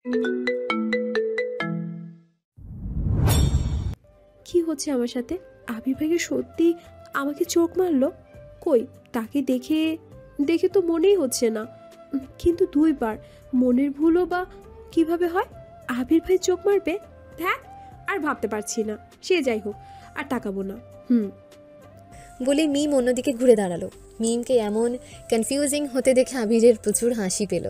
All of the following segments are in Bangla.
কি হচ্ছে আমার সাথে? আবির ভাইকে সত্যি আমাকে চোখ মারলো? কই, তাকে দেখে দেখে তো মনেই হচ্ছে না। কিন্তু 2 বার মনের ভুলও বা কিভাবে হয়? আবির ভাই চোখ মারবে? হ্যাঁ, আর ভাবতে পারছি না। সে যাই হোক, আর তাকাবো না। বলে মিম অন্যদিকে ঘুরে দাঁড়ালো। মিমকে এমন কনফিউজিং হতে দেখে আবিরের প্রচুর হাসি পেল।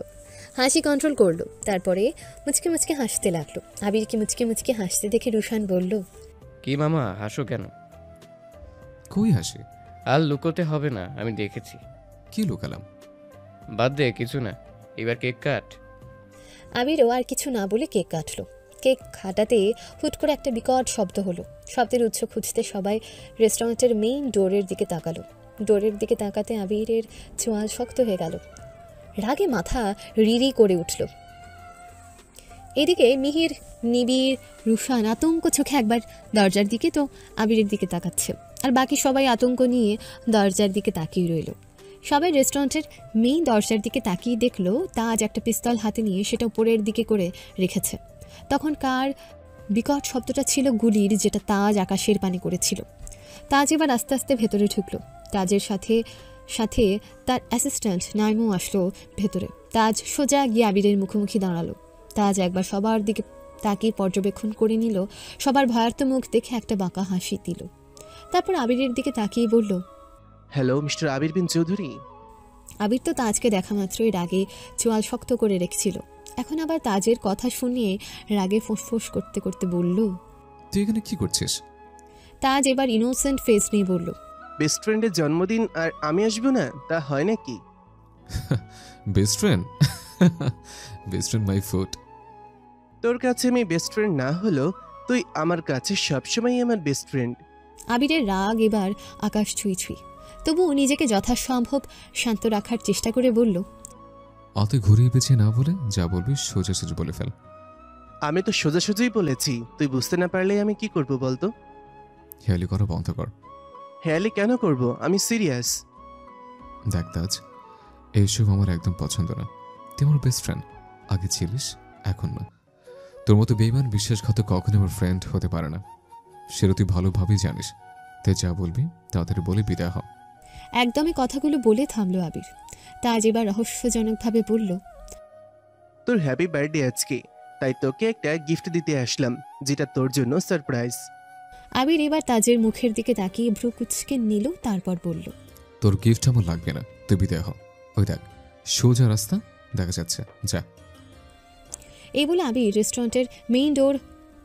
হাসি কন্ট্রোল করলো, তারপরে মুচকে মুচকে হাসতে লাগলো। আবিরকে মুচকে মুচকে হাসতে দেখে রুশান বলল, কি মামা, হাসো কেন? কই হাসি? আর লুকোতে হবে না, আমি দেখেছি। কি লুকালাম? বাদ দে, কিছু না। এবার কেক কাট। আবিরও আর কিছু না বলে কেক কাটলো। কেক কাটাতে হুট করে একটা বিকট শব্দ হলো। শব্দের উৎস খুঁজতে সবাই রেস্টুরেন্টের মেইন ডোরের দিকে তাকালো। ডোরের দিকে তাকাতে আবিরের চোয়াল শক্ত হয়ে গেল। রাগে মাথা রিরি করে উঠল। এদিকে মিহির, নিবিড়, রুশান আতঙ্ক চোখে একবার দরজার দিকে তো আবিরের দিকে তাকাচ্ছে, আর বাকি সবাই আতঙ্ক নিয়ে দরজার দিকে তাকিয়ে রইল। সবাই রেস্টুরেন্টের মেইন দরজার দিকে তাকিয়ে দেখলো তাজ একটা পিস্তল হাতে নিয়ে সেটা উপরের দিকে করে রেখেছে। তখন কার বিকট শব্দটা ছিল গুলির, যেটা তাজ আকাশের পানে করেছিল। তাজ এবার আস্তে আস্তে ভেতরে ঢুকলো। তাজের সাথে সাথে তার অ্যাসিস্ট্যান্ট নাইমও আসলো ভেতরে। তাজ সোজা গিয়ে আবিরের মুখোমুখি দাঁড়ালো। তাজ একবার সবার দিকে তাকিয়ে পর্যবেক্ষণ করে নিল। সবার ভয়ার্ত মুখ দেখে একটা বাঁকা হাসি দিল। তারপর আবিরের দিকে তাকিয়ে বলল, হ্যালো মিস্টার আবির বিন চৌধুরী। আবির তো তাজকে দেখা মাত্রই রাগে চোয়াল শক্ত করে রেখেছিল। এখন আবার তাজের কথা শুনিয়ে রাগে ফোঁসফোঁস করতে করতে বলল, তুই এখানে কি করছিস? তাজ এবার ইনোসেন্ট ফেস নিয়ে বলল, বেস্ট ফ্রেন্ডের জন্মদিন আর আমি আসবো না, তা হয় নাকি? Best friend? Best friend my foot. তোর কাছে আমি বেস্ট ফ্রেন্ড না হলো, তুই আমার কাছে সবসময় আমার বেস্ট ফ্রেন্ড। আবিরের রাগ এবার আকাশ ছুঁই ছুঁই। তবুও নিজেকে যথাসম্ভব শান্ত রাখার চেষ্টা করে বলল, অত ঘুরিয়ে পেঁচিয়ে না বলে যা বলবি সোজাসুজি বলে ফেল। আমি তো সোজাসুজিই বলেছি, তুই বুঝতে না পারলে আমি কি করব বলতো? হেয়ালি করা বন্ধ কর। হেয়ালি কেন করব? আমি সিরিয়াস। দেখ তাজ, এইসব আমার একদম পছন্দ না। তুই আমার বেস্ট ফ্রেন্ড, আগে ছিলিস, এখন না। তোর মতো বেইমান বিশ্বাসঘাতক কখনো আমার ফ্রেন্ড হতে পারে না, সেটা তুই ভালোভাবেই জানিস। তাই যা বলবি তাড়াতাড়ি বলে বিদায় হ। একদমই কথাগুলো বলে থামলো আবির। তাজ এবার রহস্যজনকভাবে বলল, তোর হ্যাপি বার্থডে আজকে, তাই তোকে একটা গিফট দিতে আসলাম, যেটা তোর জন্য সারপ্রাইজ। আবির এবার তাজের মুখের দিকে তাকিয়ে ভ্রু কুচকে নিল, তারপর বলল, তোর গিফট আমার লাগবে না, তুই বিদায় হ। ওই দেখ, সোজা রাস্তা দেখা যাচ্ছে, যা। এই বলে আবির রেস্টুরেন্টের মেইন ডোর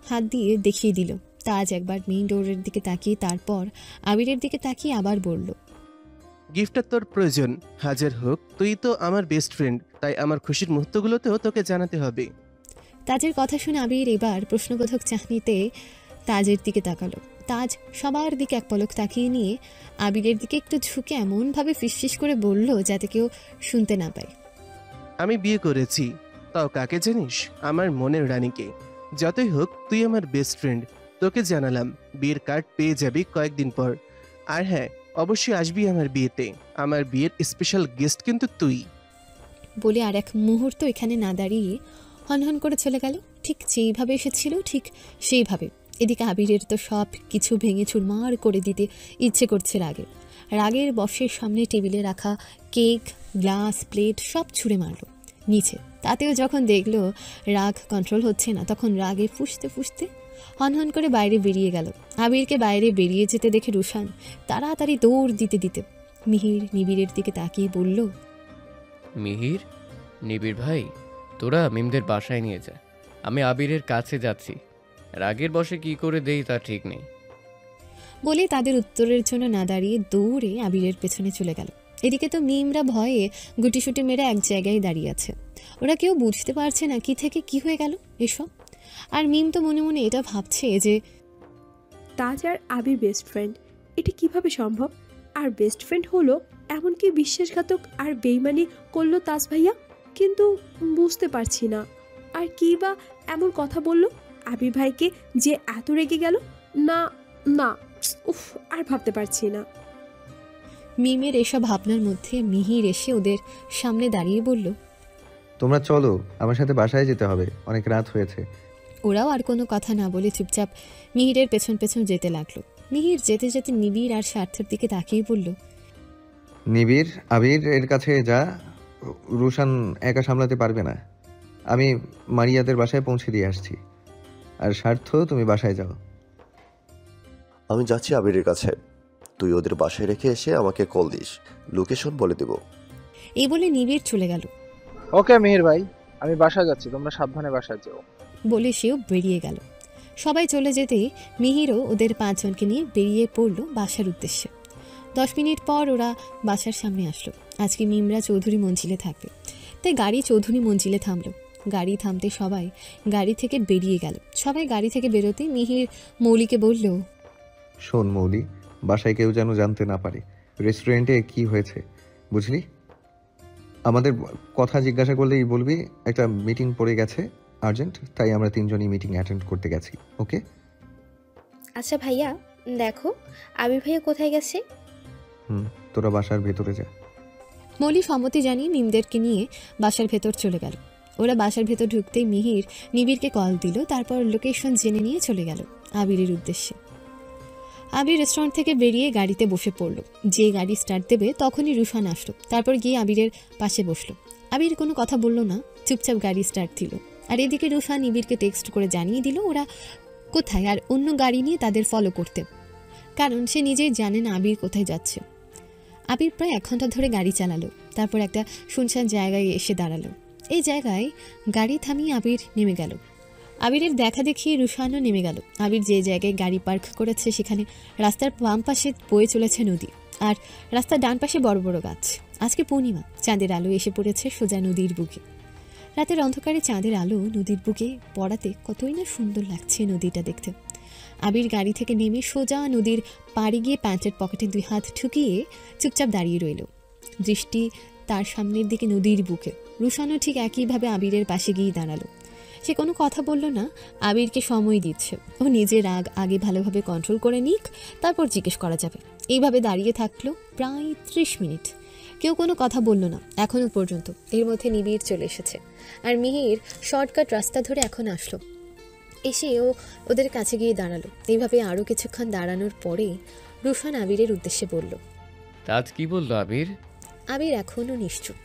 হাত দিয়ে দেখিয়ে দিল। তাজ একবার মেইন ডোরের দিকে তাকিয়ে তারপর আবিরের দিকে তাকিয়ে আবার বলল, গিফটটা তোর প্রয়োজন হাজার হোক, তুই তো আমার বেস্ট ফ্রেন্ড, তাই আমার খুশির মুহূর্তগুলোতেও তোকে জানাতে হবে। তাজের কথা শুনে আবির এবার প্রশ্নবোধক চাহনিতে তাজের দিকে তাকালো। তাজ সবার দিকে এক পলক তাকিয়ে নিয়ে আবিরের দিকে একটু ঝুঁকে এমনভাবে ফিসফিস করে বলল যাতে কেউ শুনতে না পায়, আমি বিয়ে করেছি। তাও কাকে জানিস? আমার মনের রানীকে। যতই হোক তুই আমার বেস্ট ফ্রেন্ড, তোকে জানালাম। বিয়ের কার্ড পেয়ে যাবি কয়েকদিন পর। আর হ্যাঁ, অবশ্যই আসবি আমার বিয়েতে। আমার বিয়ের স্পেশাল গেস্ট কিন্তু তুই। বলে আর এক মুহূর্ত এখানে না দাঁড়িয়ে হনহন করে চলে গেল। ঠিক যেইভাবে এসেছিল ঠিক সেইভাবে। এদিকে আবিরের তো সব কিছু ভেঙে চুরমার করে দিতে ইচ্ছে করছে রাগে। রাগের বশের সামনে টেবিলে রাখা কেক, গ্লাস, প্লেট সব ছুঁড়ে মারল নিচে। তাতেও যখন দেখলো রাগ কন্ট্রোল হচ্ছে না, তখন রাগে ফুঁসতে ফুঁসতে হনহন করে বাইরে বেরিয়ে গেল। আবিরকে বাইরে বেরিয়ে যেতে দেখে রুশান তাড়াতাড়ি দৌড় দিতে দিতে মিহির, নিবিড়ের দিকে তাকিয়ে বলল, মিহির, নিবিড় ভাই, তোরা মিমদের বাসায় নিয়ে যা। আমি আবিরের কাছে যাচ্ছি। রাগের বশে কি করে দেই তা ঠিক নেই। বলে তাদের উত্তরের জন্য না দাঁড়িয়ে দৌড়ে আবিরের পেছনে চলে গেল। এদিকে তো মিমরা ভয়ে গুটিসুটি মেরে এক জায়গায় দাঁড়িয়ে আছে। ওরা কেউ বুঝতে পারছে না কি থেকে কি হয়ে গেল এসব। আর মিম তো মনে মনে এটা ভাবছে যে তাজ আর আবির বেস্ট ফ্রেন্ড, এটা কিভাবে সম্ভব? আর বেস্ট ফ্রেন্ড হলো, এমনকি বিশ্বাসঘাতক আর বেইমানি করলো তাজ ভাইয়া। কিন্তু বুঝতে পারছি না, আর কি বা এমন কথা বললো আবির ভাইকে যে এত রেগে গেল? না না, উফ, আর ভাবতে পারছি না। মিমের এসব ভাবনার মধ্যে মিহির এসে ওদের সামনে দাঁড়িয়ে বলল, তোমরা চলো, আমার সাথে বাসায় যেতে হবে, অনেক রাত হয়েছে। ওরাও আর কোনো কথা না বলে চুপচাপ মিহিরের পেছন পেছন যেতে লাগলো। মিহির যেতে যেতে নিবিড় আর স্বার্থের দিকে তাকিয়ে বলল, নিবিড়, আবির এর কাছে যা, রুশান একা সামলাতে পারবে না। আমি মারিয়াদের বাসায় পৌঁছে দিয়ে আসছি। আর স্বার্থ, তুমি বাসায় যাও। আমি যাচ্ছি আবিরের কাছে, তুই ওদের বাসায় রেখে এসে আমাকে কল দিস, লোকেশন বলে দেব। এই বলে নিবিড় চলে গেল। ওকে মিহির ভাই, আমি বাসায় যাচ্ছি, তোমরা সাবধানে বাসায় যেও। বলে সেও বেরিয়ে গেল। সবাই চলে যেতেই মিহিরও ওদের 5 জনকে নিয়ে বেরিয়ে পড়ল বাসার উদ্দেশ্যে। 10 মিনিট পর ওরা বাসার সামনে আসলো। আজকে মিমরা চৌধুরী মঞ্জিলে থাকবে, তাই গাড়ি চৌধুরী মঞ্জিলে থামলো। গাড়ি থামতে সবাই গাড়ি থেকে বেরিয়ে গেল। সবাই গাড়ি থেকে বেরোতে মিহির মৌলিকে বলল, শোন মৌলি, বাসায় কেউ যেন জানতে না পারে রেস্টুরেন্টে কি হয়েছে, বুঝলি? আমাদের কথা জিজ্ঞাসা করলেই বলবি একটা মিটিং পড়ে গেছে আর্জেন্ট, তাই আমরা 3 জনই মিটিং অ্যাটেন্ড করতে গেছি। ওকে? আচ্ছা ভাইয়া, দেখো আবির ভাইয়া কোথায় গেছে। তোরা বাসার ভেতরে যা। মৌলি সম্মতি জানিয়ে মিমদেরকে নিয়ে বাসার ভেতর চলে গেল। ওরা বাসার ভেতর ঢুকতেই মিহির নিবিড়কে কল দিল, তারপর লোকেশন জেনে নিয়ে চলে গেল আবিরের উদ্দেশ্যে। আবির রেস্টুরেন্ট থেকে বেরিয়ে গাড়িতে বসে পড়ল। যে গাড়ি স্টার্ট দেবে তখনই রুশান আসলো। তারপর গিয়ে আবিরের পাশে বসলো। আবির কোনো কথা বলল না, চুপচাপ গাড়ি স্টার্ট দিল। আর এদিকে রুশান নিবিড়কে টেক্সট করে জানিয়ে দিল ওরা কোথায়, আর অন্য গাড়ি নিয়ে তাদের ফলো করতে, কারণ সে নিজেই জানে না আবির কোথায় যাচ্ছে। আবির প্রায় 1 ঘন্টা ধরে গাড়ি চালালো, তারপর একটা শুনশান জায়গায় এসে দাঁড়ালো। এই জায়গায় গাড়ি থামিয়ে আবির নেমে গেল। আবিরের দেখা দেখিয়ে রুশানও নেমে গেল। আবির যে জায়গায় গাড়ি পার্ক করেছে সেখানে রাস্তার বাম পাশে বয়ে চলেছে নদী, আর রাস্তার ডান পাশে বড় বড় গাছ। আজকে পূর্ণিমা, চাঁদের আলো এসে পড়েছে সোজা নদীর বুকে। রাতের অন্ধকারে চাঁদের আলো নদীর বুকে পড়াতে কতই না সুন্দর লাগছে নদীটা দেখতে। আবির গাড়ি থেকে নেমে সোজা নদীর পাড়ে গিয়ে প্যান্টের পকেটে 2 হাত ঠুকিয়ে চুপচাপ দাঁড়িয়ে রইল, দৃষ্টি তার সামনের দিকে নদীর বুকে। রুশানও ঠিক একইভাবে আবিরের পাশে গিয়ে দাঁড়ালো। সে কোনো কথা বলল না, আবিরকে সময় দিচ্ছে। ও নিজের রাগ আগে ভালোভাবে কন্ট্রোল করে নিক, তারপর জিজ্ঞেস করা যাবে। এইভাবে দাঁড়িয়ে থাকলো প্রায় 30 মিনিট। কেউ কোনো কথা বলল না এখনো পর্যন্ত। এর মধ্যে নিবিড় চলে এসেছে, আর মিহির শর্টকাট রাস্তা ধরে এখন আসলো। এসে ও ওদের কাছে গিয়ে দাঁড়ালো। এইভাবে আরও কিছুক্ষণ দাঁড়ানোর পরেই রুশান আবিরের উদ্দেশ্যে বলল, তাজ কি বললো আবির? আবির এখনও নিশ্চুপ।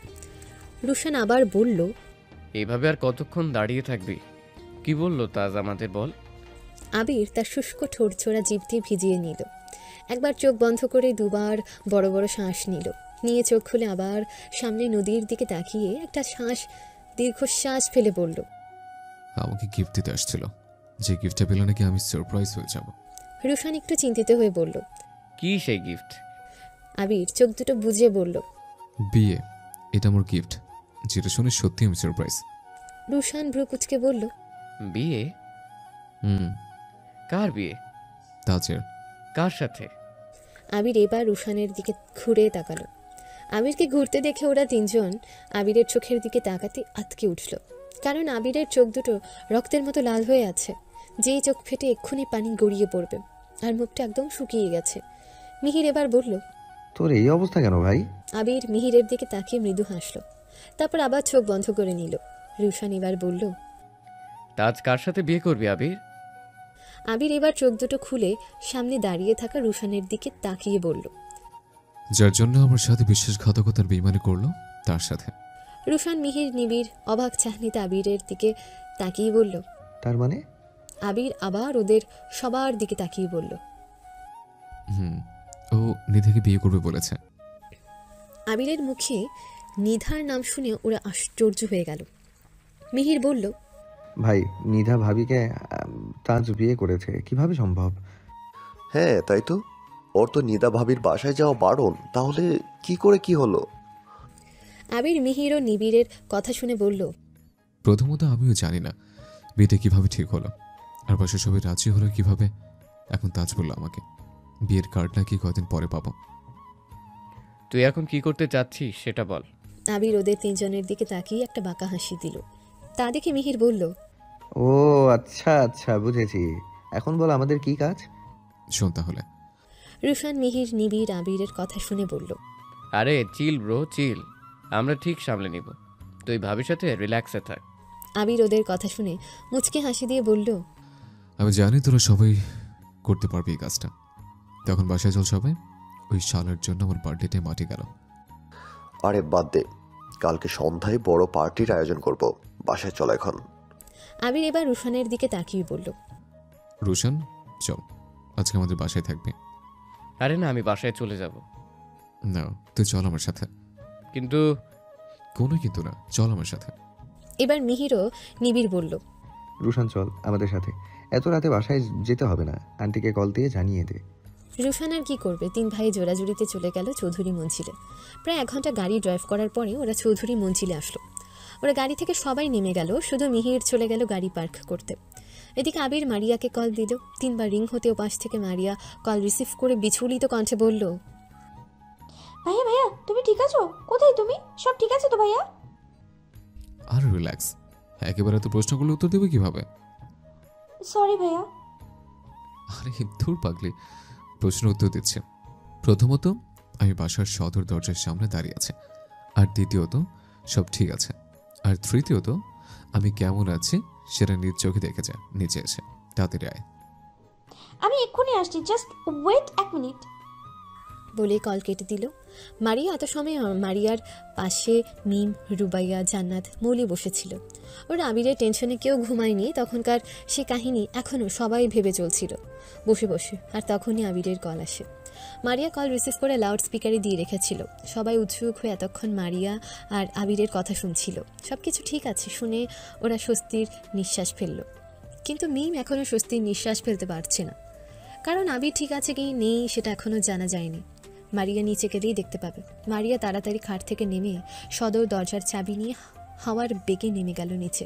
রুশান আবার বলল, এভাবে আর কতক্ষণ দাঁড়িয়ে থাকবি? কি বললো তাজ আমাদের বল। আবির তার শুষ্ক ঠোঁটছোড়া জিভ দিয়ে ভিজিয়ে নিল। একবার চোখ বন্ধ করে 2বার বড় বড় শ্বাস নিল। নিয়ে চোখ খুলে আবার সামনে নদীর দিকে তাকিয়ে একটা দীর্ঘশ্বাস ফেলে বলল, আমাকে গিফট দিতে আসছিল, যে গিফটটা পেলে নাকি আমি সারপ্রাইজ হয়ে যাব। রুশান একটু চিন্তিত হয়ে বলল, কি সেই গিফট? আবির চোখ দুটো বুঝে বলল, বিয়ে, এটা আমার গিফট, যেটা শুনে সত্যি আমি সারপ্রাইজ। রুশান ভ্রু কুচকে বলল, বিয়ে? কার বিয়ে? তাজের। কার সাথে? আবির এবার রুশানের দিকে ঘুরে তাকালো। আবিরকে ঘুরতে দেখে ওরা 3 জন আবিরের চোখের দিকে তাকাতে আটকে উঠল, কারণ আবিরের চোখ দুটো রক্তের মতো লাল হয়ে আছে, যেই চোখ ফেটে এক্ষুনি পানি গড়িয়ে পড়বে, আর মুখটা একদম শুকিয়ে গেছে। মিহির এবার বলল, তোর এই অবস্থা কেন ভাই? আবির মিহিরের দিকে তাকিয়ে মৃদু হাসল, তারপর আবার চোখ বন্ধ করে নিল। রুশান এবার বলল, তাজ কার সাথে বিয়ে করবি আবির? আবির এবার চোখ দুটো খুলে সামনে দাঁড়িয়ে থাকা রুশানের দিকে তাকিয়ে বলল, যার জন্য আমার সাথে বিশ্বাসঘাতকতার বেইমানি করলো তার সাথে। রুশান মিহির নিবিড় অবাক চাহনিতে আবিরের দিকে তাকিয়ে বলল, তার মানে? আবির আবার ওদের সবার দিকে তাকিয়ে বলল, ও নিধিকে বিয়ে করবে বলেছে। আবিরের মুখে নিধার নাম শুনে ওরা আশ্চর্য হয়ে গেল। মিহির বলল, ভাই, নিধা ভাবিকে তাজ বিয়ে করেছে, কিভাবে সম্ভব? হ্যাঁ তাই তো, ওর তো নিদা ভাবির বাসায় যাওয়া বারণ, তাহলে কি করে কি হলো? আবির মিহির ও নিবিড়ের কথা শুনে বলল, প্রথমত আমিও জানি না বিয়েটা কিভাবে ঠিক হলো, আর বাসা সবাই রাজি হলো কিভাবে। এখন তাজ বললো আমাকে বিয়ের কার্ড নাকি কয়দিন পরে পাবো। তুই এখন কি করতে চাচ্ছিস সেটা বল। আবির ওদের 3 জনের দিকে তাকিয়ে একটা বাঁকা হাসি দিল। তা দেখে মিহির বলল, ও আচ্ছা আচ্ছা, বুঝেছি। এখন বল আমাদের কি কাজ? শোন তাহলে। রুশান মিহির নিবিড় আবিরের কথা শুনে বলল, আরে চিল ব্রো চিল, আমরা ঠিক সামলে নিব। তুই ভাবির সাথে রিল্যাক্সে থাক। আবির ওদের কথা শুনে মুচকে হাসি দিয়ে বলল, আমি জানি তোরা সবাই করতে পারবি এই কাজটা। তখন বাসায় চল সবাই, ওই শালার জন্য আমার বার্থডেতে মাটি গেল। আরে বাদ দে, কালকে সন্ধ্যায় বড় পার্টির আয়োজন করব, বাসায় চল এখন। আবির এবার রুশানের দিকে তাকিয়ে বলল, রোশন চল, আজকে আমাদের বাসায় থাকবি। আরে না, আমি বাসায় চলে যাব। না, তুই চল আমার সাথে। কিন্তু কোনো কিন্তু না, চল আমার সাথে। এবার মিহিরও নিবিড় বলল, রুশান চল আমাদের সাথে, এত রাতে বাসায় যেতে হবে না, আন্টিকে কল দিয়ে জানিয়ে দে। রুশান আর কি করবে, 3 ভাই জোড়াজুড়িতে চলে গেল চৌধুরী মঞ্জিলে। প্রায় 1 ঘন্টা গাড়ি ড্রাইভ করার পরে ওরা চৌধুরী মঞ্জিলে আসলো। ওরা গাড়ি থেকে সবাই নেমে গেল, শুধু মিহির চলে গেল গাড়ি পার্ক করতে। এদিকে আবির মারিয়াকে কল দিল। 3 বার রিং হতে ওপাশ থেকে মারিয়া কল রিসিভ করে বিচলিত কণ্ঠে বলল, ভাইয়া ভাইয়া তুমি ঠিক আছো? কোথায় তুমি? সব ঠিক আছে তো ভাইয়া? আর রিল্যাক্স, একেবারে তো প্রশ্নগুলো উত্তর দেবে কিভাবে? সরি ভাইয়া। আরে ধুর পাগলি, প্রশ্ন উত্তর দিচ্ছে। প্রথমত, আমি বাসার সদর দরজার সামনে দাঁড়িয়ে আছে। আর দ্বিতীয়ত, সব ঠিক আছে। আর তৃতীয়ত, আমি কেমন আছি সেটা নিজ চোখে দেখে যা, নিচে এসে তাড়াতাড়ি আয়। আমি এক্ষুনি আসছি, জাস্ট ওয়েট 1 মিনিট। বলে কল কেটে দিল। মারিয়া এত সময় মারিয়ার পাশে মিম, রুবাইয়া, জান্নাত, মৌলি বসেছিল। ওরা আবিরের টেনশনে কেউ ঘুমায়নি তখনকার সে কাহিনী এখনও সবাই ভেবে চলছিল বসে বসে। আর তখনই আবিরের কল আসে। মারিয়া কল রিসিভ করে লাউড স্পিকারে দিয়ে রেখেছিল। সবাই উৎসুক হয়ে এতক্ষণ মারিয়া আর আবিরের কথা শুনছিল। সব কিছু ঠিক আছে শুনে ওরা স্বস্তির নিঃশ্বাস ফেলল। কিন্তু মিম এখনও স্বস্তির নিঃশ্বাস ফেলতে পারছে না, কারণ আবির ঠিক আছে কি নেই সেটা এখনও জানা যায়নি। মারিয়া নিচে গেলেই দেখতে পাবে। মারিয়া তাড়াতাড়ি খাট থেকে নেমে সদর দরজার চাবি নিয়ে হাওয়ার বেগে নেমে গেল নিচে।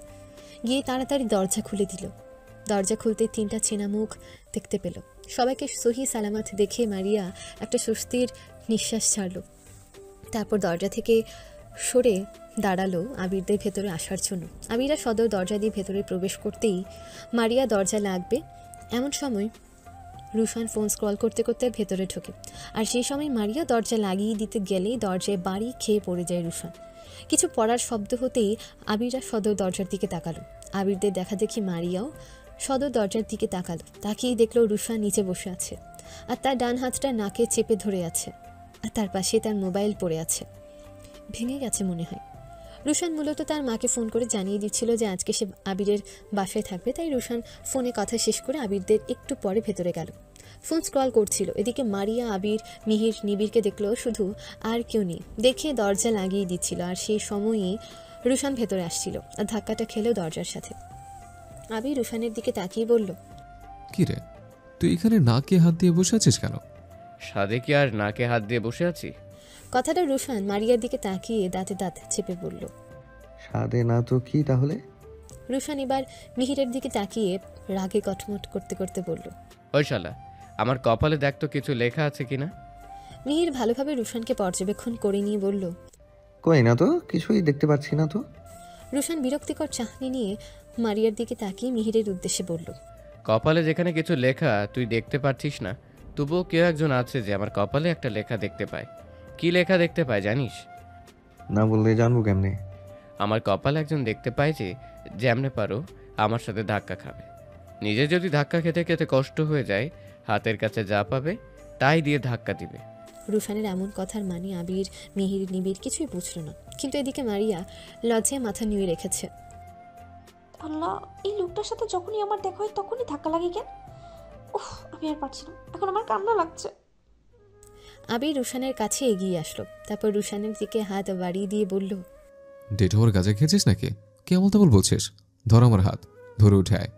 গিয়ে তাড়াতাড়ি দরজা খুলে দিল। দরজা খুলতে 3টা চেনা মুখ দেখতে পেল। সবাইকে সহি সালামত দেখে মারিয়া একটা স্বস্তির নিঃশ্বাস ছাড়ল। তারপর দরজা থেকে সরে দাঁড়ালো আবিরদের ভেতরে আসার জন্য। আবিরা সদর দরজা দিয়ে ভেতরে প্রবেশ করতেই মারিয়া দরজা লাগবে এমন সময় রুশান ফোন স্ক্রল করতে করতে ভেতরে ঢোকে। আর সেই সময় মারিয়া দরজা লাগিয়ে দিতে গেলেই দরজায় বাড়ি খেয়ে পড়ে যায় রুশান। কিছু পড়ার শব্দ হতেই আবিরা সদর দরজার দিকে তাকালো। আবিরদের দেখা দেখি মারিয়াও সদর দরজার দিকে তাকালো। তাকিয়েই দেখলো রুশান নিচে বসে আছে আর তার ডান হাতটা নাকে চেপে ধরে আছে, আর তার পাশে তার মোবাইল পড়ে আছে। ভেঙে গেছে মনে হয়। রুশান মূলত তার মাকে ফোন করে জানিয়ে দিচ্ছিল যে আজকে সে আবিরের বাসায় থাকবে, তাই রুশান ফোনে কথা শেষ করে আবিরদের একটু পরে ভেতরে গেল। ফোন স্ক্রল করছিল। এদিকে মারিয়া আবির, মিহির, নিবিড়কে দেখলো শুধু, আর কেউ নেই দেখে দরজা লাগিয়ে দিচ্ছিল। আর সেই সময়ই রুশান ভেতরে আসছিল আর ধাক্কাটা খেলো দরজার সাথে। আবির রুশানের দিকে তাকিয়ে বলল, কি রে, তুই এখানে নাকে হাত দিয়ে বসে আছিস কেন? সাদে কি আর নাকে হাত দিয়ে বসে আছি? কথাটা রুশান মারিয়ার দিকে তাকিয়ে দাঁতে দাঁত চেপে বলল। সাদে না তো কি তাহলে? রুশান এবার মিহিরের দিকে তাকিয়ে রাগে কটমট করতে করতে বলল, ওই শালা, আমার কপালে দেখ তো কিছু লেখা আছে কিনা। মিহির ভালোভাবে রুশানকে পর্যবেক্ষণ করে নিয়ে বলল, কই না তো, কিছুই দেখতে পাচ্ছি না তো। রুশান বিরক্তিকর চাহনি নিয়ে মারিয়ার দিকে তাকিয়ে মিহিরের উদ্দেশ্যে বলল, কপালে যেখানে কিছু লেখা তুই দেখতে পারছিস না, তবুও কেউ একজন আছে যে আমার কপালে একটা লেখা দেখতে পায়। কি লেখা দেখতে পায় জানিস? না বললে জানবো কেমনে? আমার কপালে একজন দেখতে পায় যে যেমনে পারো আমার সাথে ধাক্কা খাবে। নিজে যদি ধাক্কা খেতে খেতে কষ্ট হয়ে যায়, হাতের কাছে যা পাবে তাই দিয়ে ধাক্কা দিবে। রুশানের এমন কথার মানে আবির, মিহির, নিবিড় কিছুই বুঝল না। কিন্তু এদিকে মারিয়া লজ্জায় মাথা নুয়ে রেখেছে। আল্লাহ, এই লোকটার সাথে যখনই আমার দেখা হয় তখনই ধাক্কা লাগে কেন? উফ, আমি আর পারছি না, এখন আমার কান্না লাগছে। আবির রুশানের কাছে এগিয়ে আসলো। তারপর রুশানের দিকে হাত বাড়িয়ে দিয়ে বলল, ডেট হওয়ার গাঁজা খেয়েছিস নাকি? কেমন তেমন বলছিস? ধর আমার হাত, ধরে উঠে আয়।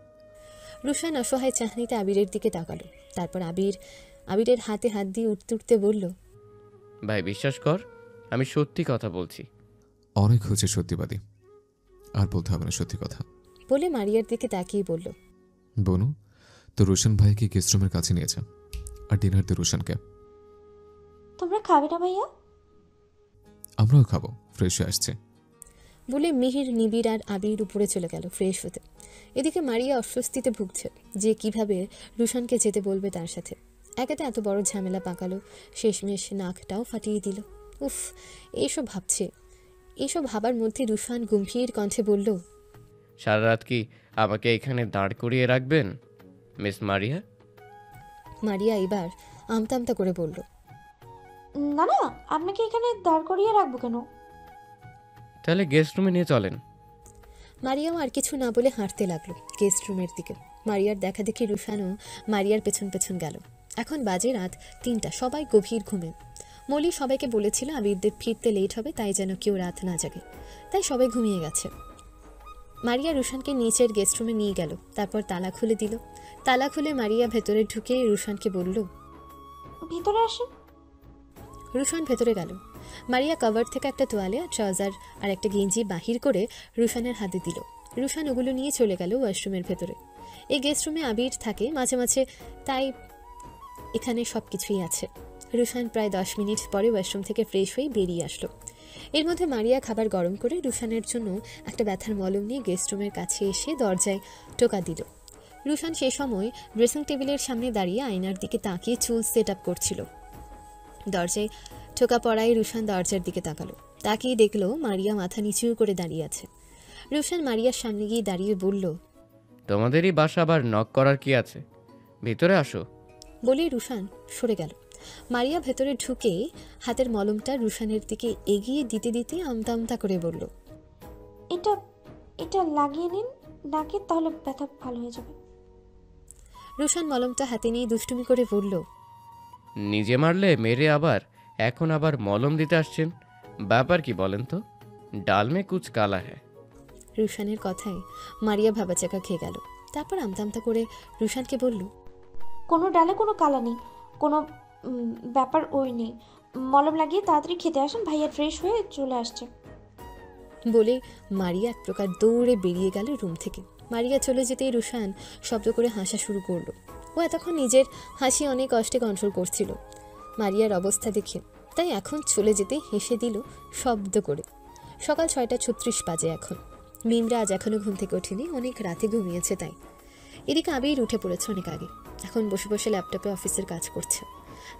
রুশান অসহায় চাহনিতে আবিরের দিকে তাকালো। তারপর আবিরের হাতে হাত দিয়ে উঠতে উঠতে বলল, ভাই বিশ্বাস কর, আমি সত্যি কথা বলছি। অনেক হচ্ছে সত্যিবাদী, আর বলতে হবে না সত্যি কথা। বলে মারিয়ার দিকে তাকিয়ে বলল, বনু, তো রোশন ভাইকে গেস্ট রুমের কাছে নিয়েছে, আর ডিনার দিয়ে রোশনকে। তোমরা খাবে না ভাইয়া? আমরাও খাবো, ফ্রেশ হয়ে আসছে। বলে মিহির, নিবিড় আর আবির উপরে চলে গেল ফ্রেশ হতে। এদিকে মারিয়া অস্বস্তিতে ভুগছে যে কিভাবে রুশানকে যেতে বলবে তার সাথে। একাতে এত বড় ঝামেলা পাকালো, শেষমেশ নাকটাও ফাটিয়ে দিল। উফ, এইসব ভাবছে এইসব ভাবার মধ্যে রুশান গম্ভীর কণ্ঠে বলল, সারা রাত কি আমাকে এখানে দাঁড় করিয়ে রাখবেন মিস মারিয়া? মারিয়া এবার আমতা আমতা করে বলল, না না, আপনাকে এখানে দাঁড় করিয়ে রাখবো কেন? তাহলে গেস্ট রুমে নিয়ে চলেন। মারিয়াও আর কিছু না বলে হাঁটতে লাগলো গেস্ট রুমের দিকে। মারিয়ার দেখা দেখি রুশানও মারিয়ার পেছন পেছন গেল। এখন বাজে রাত ৩টা, সবাই গভীর ঘুমে। মলি সবাইকে বলেছিল আবিরদের ফিরতে লেট হবে, তাই যেন কেউ রাত না জাগে, তাই সবাই ঘুমিয়ে গেছে। মারিয়া রুশানকে নিচের গেস্ট রুমে নিয়ে গেল, তারপর তালা খুলে দিল। তালা খুলে মারিয়া ভেতরে ঢুকে রুশানকে বলল, ভিতরে আসেন। রুশান ভেতরে গেল। মারিয়া কভার থেকে একটা তোয়ালে আর ট্রাউজার আর একটা গেঞ্জি বাহির করে রুশানের হাতে দিল। রুশান ওগুলো নিয়ে চলে গেল ওয়াশরুমের ভেতরে। এই গেস্ট রুমে আবির থাকে মাঝে মাঝে, তাই এখানে সব কিছুই আছে। রুশান প্রায় 10 মিনিট পরে ওয়াশরুম থেকে ফ্রেশ হয়ে বেরিয়ে আসলো। এর মধ্যে মারিয়া খাবার গরম করে রুশানের জন্য একটা ব্যথার মলম নিয়ে গেস্ট রুমের কাছে এসে দরজায় টোকা দিল। রুশান সেই সময় ড্রেসিং টেবিলের সামনে দাঁড়িয়ে আয়নার দিকে তাকিয়ে চুল সেট আপ করছিল। দরজায় টোকা পড়ায় রুশান দরজার দিকে তাকালো। তাকিয়ে দেখলো মারিয়া মাথা নিচু করে দাঁড়িয়ে আছে। রুশান মারিয়ার সামনে গিয়ে দাঁড়িয়ে বলল, তোমাদেরই বাসা আবার নক করার কি আছে, ভিতরে আসো। বলে রুশান সরে গেল। মারিয়া ভেতরে ঢুকে হাতের মলমটা রুশানের দিকে এগিয়ে দিতে দিতে আমতা আমতা করে বলল, এটা এটা লাগিয়ে নিন নাকে, তাহলে ব্যথা ভালো হয়ে যাবে। রুশান মলমটা হাতে নিয়ে দুষ্টুমি করে বলল, নিজে মারলে মেরে আবার এখন আবার মলম দিতে আসছেন, ব্যাপার কি বলেন তো? ডাল মে কুচ কালা হ্যায়। রুশানের কথায় মারিয়া ভাবাচাকা খেয়ে গেল। তারপর আমতা আমতা করে রুশানকে বলল, কোনো ডালে কোনো কালা নেই, কোনো ব্যাপার ওই নেই। মলম লাগিয়ে তাড়াতাড়ি খেতে আসেন, ভাইয়া ফ্রেশ হয়ে চলে আসছে। বলে মারিয়া এক প্রকার দৌড়ে বেরিয়ে গেল রুম থেকে। মারিয়া চলে যেতেই রুশান শব্দ করে হাসা শুরু করলো। ও এতক্ষণ নিজের হাসি অনেক কষ্টে কন্ট্রোল করছিল মারিয়ার অবস্থা দেখে, তাই এখন চলে যেতেই হেসে দিল শব্দ করে। সকাল 6:36 বাজে এখন। মিমরা আজ এখনও ঘুম থেকে ওঠেনি, অনেক রাতে ঘুমিয়েছে তাই। এদিকে আবির উঠে পড়েছে অনেক আগে, এখন বসে বসে ল্যাপটপে অফিসের কাজ করছে।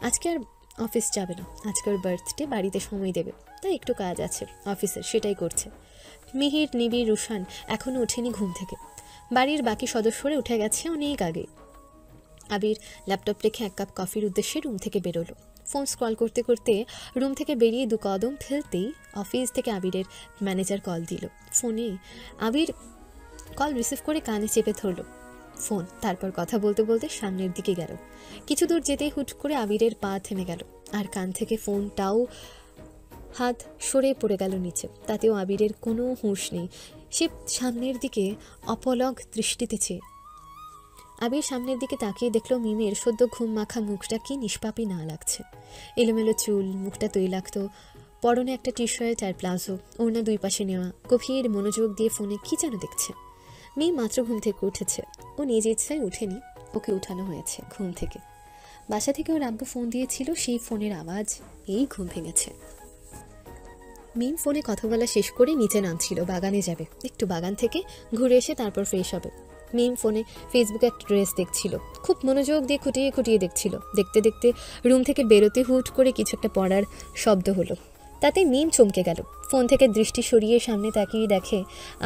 আজকে আর অফিস যাবে না, আজকে ওর বার্থডে, বাড়িতে সময় দেবে, তাই একটু কাজ আছে অফিসের, সেটাই করছে। মিহির, নিবিড়, রুশান এখনও ওঠেনি ঘুম থেকে। বাড়ির বাকি সদস্যরা উঠে গেছে অনেক আগে। আবির ল্যাপটপ রেখে 1 কাপ কফির উদ্দেশ্যে রুম থেকে বেরোলো। ফোন স্ক্রল করতে করতে রুম থেকে বেরিয়ে 2 কদম ফেলতেই অফিস থেকে আবিরের ম্যানেজার কল দিল। ফোনে আবির কল রিসিভ করে কানে চেপে ধরল ফোন, তারপর কথা বলতে বলতে সামনের দিকে গেল। কিছু দূর যেতেই হুট করে আবিরের পা থেমে গেল, আর কান থেকে ফোনটাও হাত সরে পড়ে গেল নিচে। তাতেও আবিরের কোনো হুঁশ নেই, সে সামনের দিকে অপলক দৃষ্টিতে চেয়ে। আবির সামনের দিকে তাকিয়ে দেখল মিমের সদ্য ঘুম মাখা মুখটা কি নিষ্পাপী না লাগছে। এলোমেলো চুল, মুখটা তৈলাক্ত, পরনে একটা টি শার্ট আর প্লাজো, ওড়না 2 পাশে নেওয়া, গভীর মনোযোগ দিয়ে ফোনে কি যেন দেখছে। মিম মাত্র ঘুম থেকে উঠেছে, ও নিজ ইচ্ছায় উঠেনি, ওকে উঠানো হয়েছে ঘুম থেকে। বাসা থেকে ওর আব্বু ফোন দিয়েছিল, সেই ফোনের আওয়াজ এই ঘুম ভেঙেছে। মিম ফোনে কথা বলা শেষ করে নিচে নামছিল, বাগানে যাবে, একটু বাগান থেকে ঘুরে এসে তারপর ফ্রেশ হবে। মিম ফোনে ফেসবুকে একটা ড্রেস দেখছিল, খুব মনোযোগ দিয়ে খুঁটিয়ে খুঁটিয়ে দেখছিল। দেখতে দেখতে রুম থেকে বেরোতে হুট করে কিছু একটা পড়ার শব্দ হলো, তাতে মিম চমকে গেল। ফোন থেকে দৃষ্টি সরিয়ে সামনে তাকিয়ে দেখে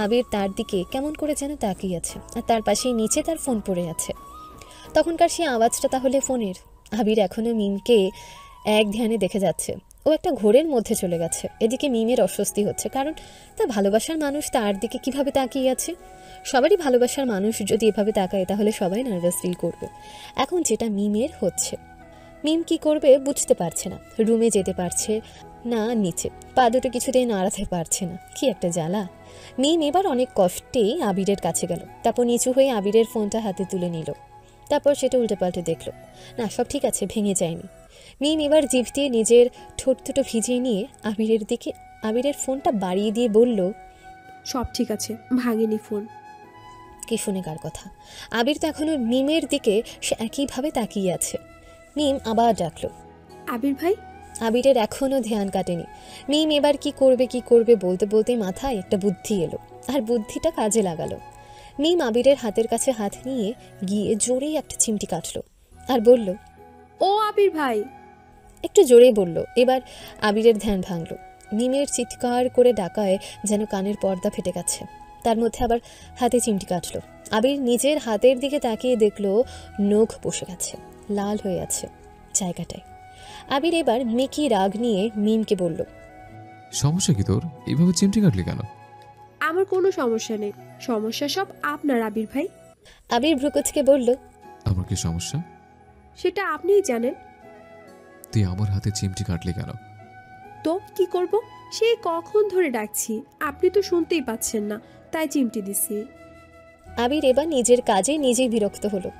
আবির তার দিকে কেমন করে যেন তাকিয়ে আছে, আর তার পাশেই নিচে তার ফোন পড়ে আছে। তখনকার সেই আওয়াজটা তাহলে ফোনের। আবির এখনও মিমকে এক ধ্যানে দেখে যাচ্ছে। ও একটা ঘোরের মধ্যে চলে গেছে। এদিকে মিমের অস্বস্তি হচ্ছে, কারণ তার ভালোবাসার মানুষ তার দিকে কিভাবে তাকিয়ে আছে। সবারই ভালোবাসার মানুষ যদি এভাবে তাকায় তাহলে সবাই নার্ভাস ফিল করবে। এখন যেটা মিমের হচ্ছে, মিম কি করবে বুঝতে পারছে না। রুমে যেতে পারছে না, নিচে পা দুটো কিছুতেই নাড়াতে পারছে না, কি একটা জ্বালা। মিম এবার অনেক কষ্টেই আবিরের কাছে গেল, তারপর নিচু হয়ে আবিরের ফোনটা হাতে তুলে নিল। তারপর সেটা উল্টে পাল্টে দেখল, না সব ঠিক আছে, ভেঙে যায়নি। মিম এবার জিভ দিয়ে নিজের ঠোঁট দুটো ভিজিয়ে নিয়ে আবিরের দিকে আবিরের ফোনটা বাড়িয়ে দিয়ে বলল, সব ঠিক আছে, ভাঙেনি ফোন। কি শুনে কার কথা? আবির তো এখনো মিমের দিকে সে একইভাবে তাকিয়ে আছে। মিম আবার ডাকলো, আবির ভাই। আবিরের এখনও ধ্যান কাটেনি। মিম এবার কি করবে বলতে বলতে মাথায় একটা বুদ্ধি এলো, আর বুদ্ধিটা কাজে লাগালো। মিম আবিরের হাতের কাছে হাত নিয়ে গিয়ে জোরেই একটা চিমটি কাটলো আর বলল, ও আবির ভাই। একটু জোরেই বলল। এবার আবিরের ধ্যান ভাঙলো। মিমের চিৎকার করে ডাকায় যেন কানের পর্দা ফেটে গেছে। তার মধ্যে আবার হাতে চিমটি কাটলো। আবির নিজের হাতের দিকে তাকিয়ে দেখলো নখ বসে গেছে, লাল হয়ে আছে জায়গাটায়। আবির এবার মেকি রাগ নিয়ে মিমকে বলল, সমস্যা কি তোর? এইভাবে চিমটি কাটলি কেন? আমার কোনো সমস্যা নেই, সমস্যা সব আপনার আবির ভাই। আবির ভ্রুকুচকে বলল, আমার কি সমস্যা? সেটা আপনিই জানেন। তুই আমার হাতে চিমটি কাটলি কেন? তো কি করব, সেই কখন ধরে ডাকছি, আপনি তো শুনতেই পাচ্ছেন না, তাই চিমটি দিছি। আবির এবার নিজের কাজে নিজেই বিরক্ত হলো।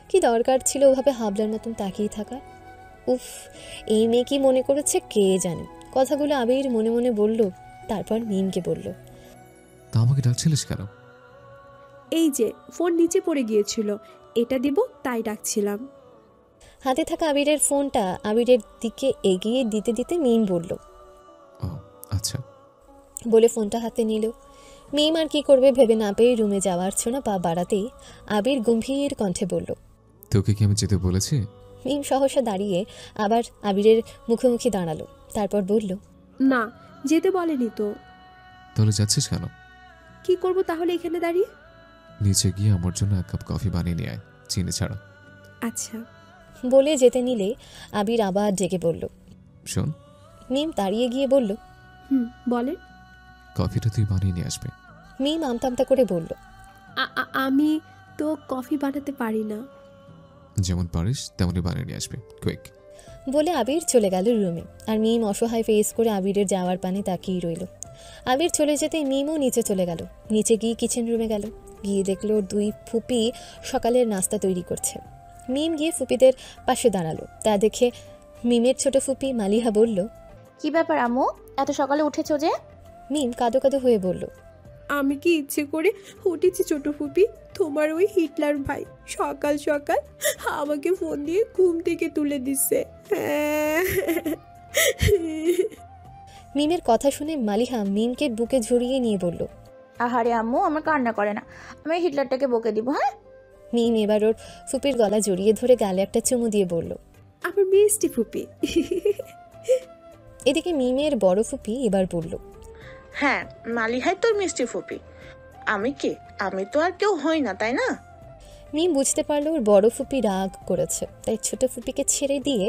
কি দরকার ছিল ওভাবে হাবলার মতন তাকিয়ে থাকা? উফ, এই মেয়ে কি মনে করেছে কে জানে। কথাগুলো আবির মনে মনে বলল, তারপর মিমকে বলল, তা আমাকে ডাকছিলিস কেন? এই যে ফোন নিচে পড়ে গিয়েছিল, এটা দিব তাই ডাকছিলাম। হাতে থাকা আবিরের ফোনটা আবিরের দিকে এগিয়ে দিতে দিতে মিম বলল, ও আচ্ছা। বলে ফোনটা হাতে নিল। মিম আর কি করবে ভেবে না পেয়ে রুমে যাওয়ার ছোনা পা বাড়াতেই আবির গম্ভীর কণ্ঠে বলল, তোকে কি আমি যেতে বলেছি? মিম সহসা দাঁড়িয়ে আবার আবিরের মুখোমুখি দাঁড়ালো, তারপর বলল, না, যেতে বলেনি তো। তাহলে যাচ্ছিস কেন? কি করব তাহলে এখানে দাঁড়িয়ে? নিচে গিয়ে আমার জন্য এক কাপ কফি বানিয়ে নিয়ে আয়, চিনি ছাড়া। আচ্ছা। বলে যেতে নিলে আবির আবার ডেকে বলল, শোন। মিম দাঁড়িয়ে গিয়ে বলল, বলেন। কফিটা তুই বানিয়ে নিয়ে আসবে। মিম আমতা করে বলল, আমি তো কফি বানাতে পারি না। যেমন পারিস তেমনই বানিয়ে নিয়ে আসবে, কুইক। বলে আবির চলে গেল রুমে। আর মিম অসহায় ফেস করে আবিরের যাওয়ার পানে তাকিয়ে রইল। আবির চলে যেতে মিমও নিচে চলে গেল। নিচে গিয়ে কিচেন রুমে গেল, গিয়ে দেখলো দুই ফুপি সকালের নাস্তা তৈরি করছে। মিম গিয়ে ফুপিদের পাশে দাঁড়ালো। তা দেখে মিমের ছোট ফুপি মালিহা বলল, কি ব্যাপার আম্মু, এত সকালে উঠেছো যে? মিম কাঁদো কাঁদো হয়ে বলল, আমি কি ইচ্ছে করে উঠেছি ছোট ফুপি? তোমার ওই হিটলার ভাই সকাল সকাল আমাকে ফোন দিয়ে ঘুম থেকে তুলে দিচ্ছে। মিমের কথা শুনে মালিহা মিমকে বুকে জড়িয়ে নিয়ে বলল, আহারে আম্মু, আমার কান্না করে না, আমি হিটলারটাকে বকে দিব। হ্যাঁ। মিম এবার ওর ফুপির গলা জড়িয়ে ধরে গালে একটা চুমু দিয়ে বলল, আমার মিষ্টি ফুপি। এদিকে মিমের বড় ফুপি এবার বলল, হ্যাঁ, মালিহাই তোর মিষ্টি ফুপি। আমি কে? আমি তো আর কেউ হই না, তাই না? মিম বুঝতে পারলো ওর বড় ফুপি রাগ করেছে, তাই ছোট ফুপিকে ছেড়ে দিয়ে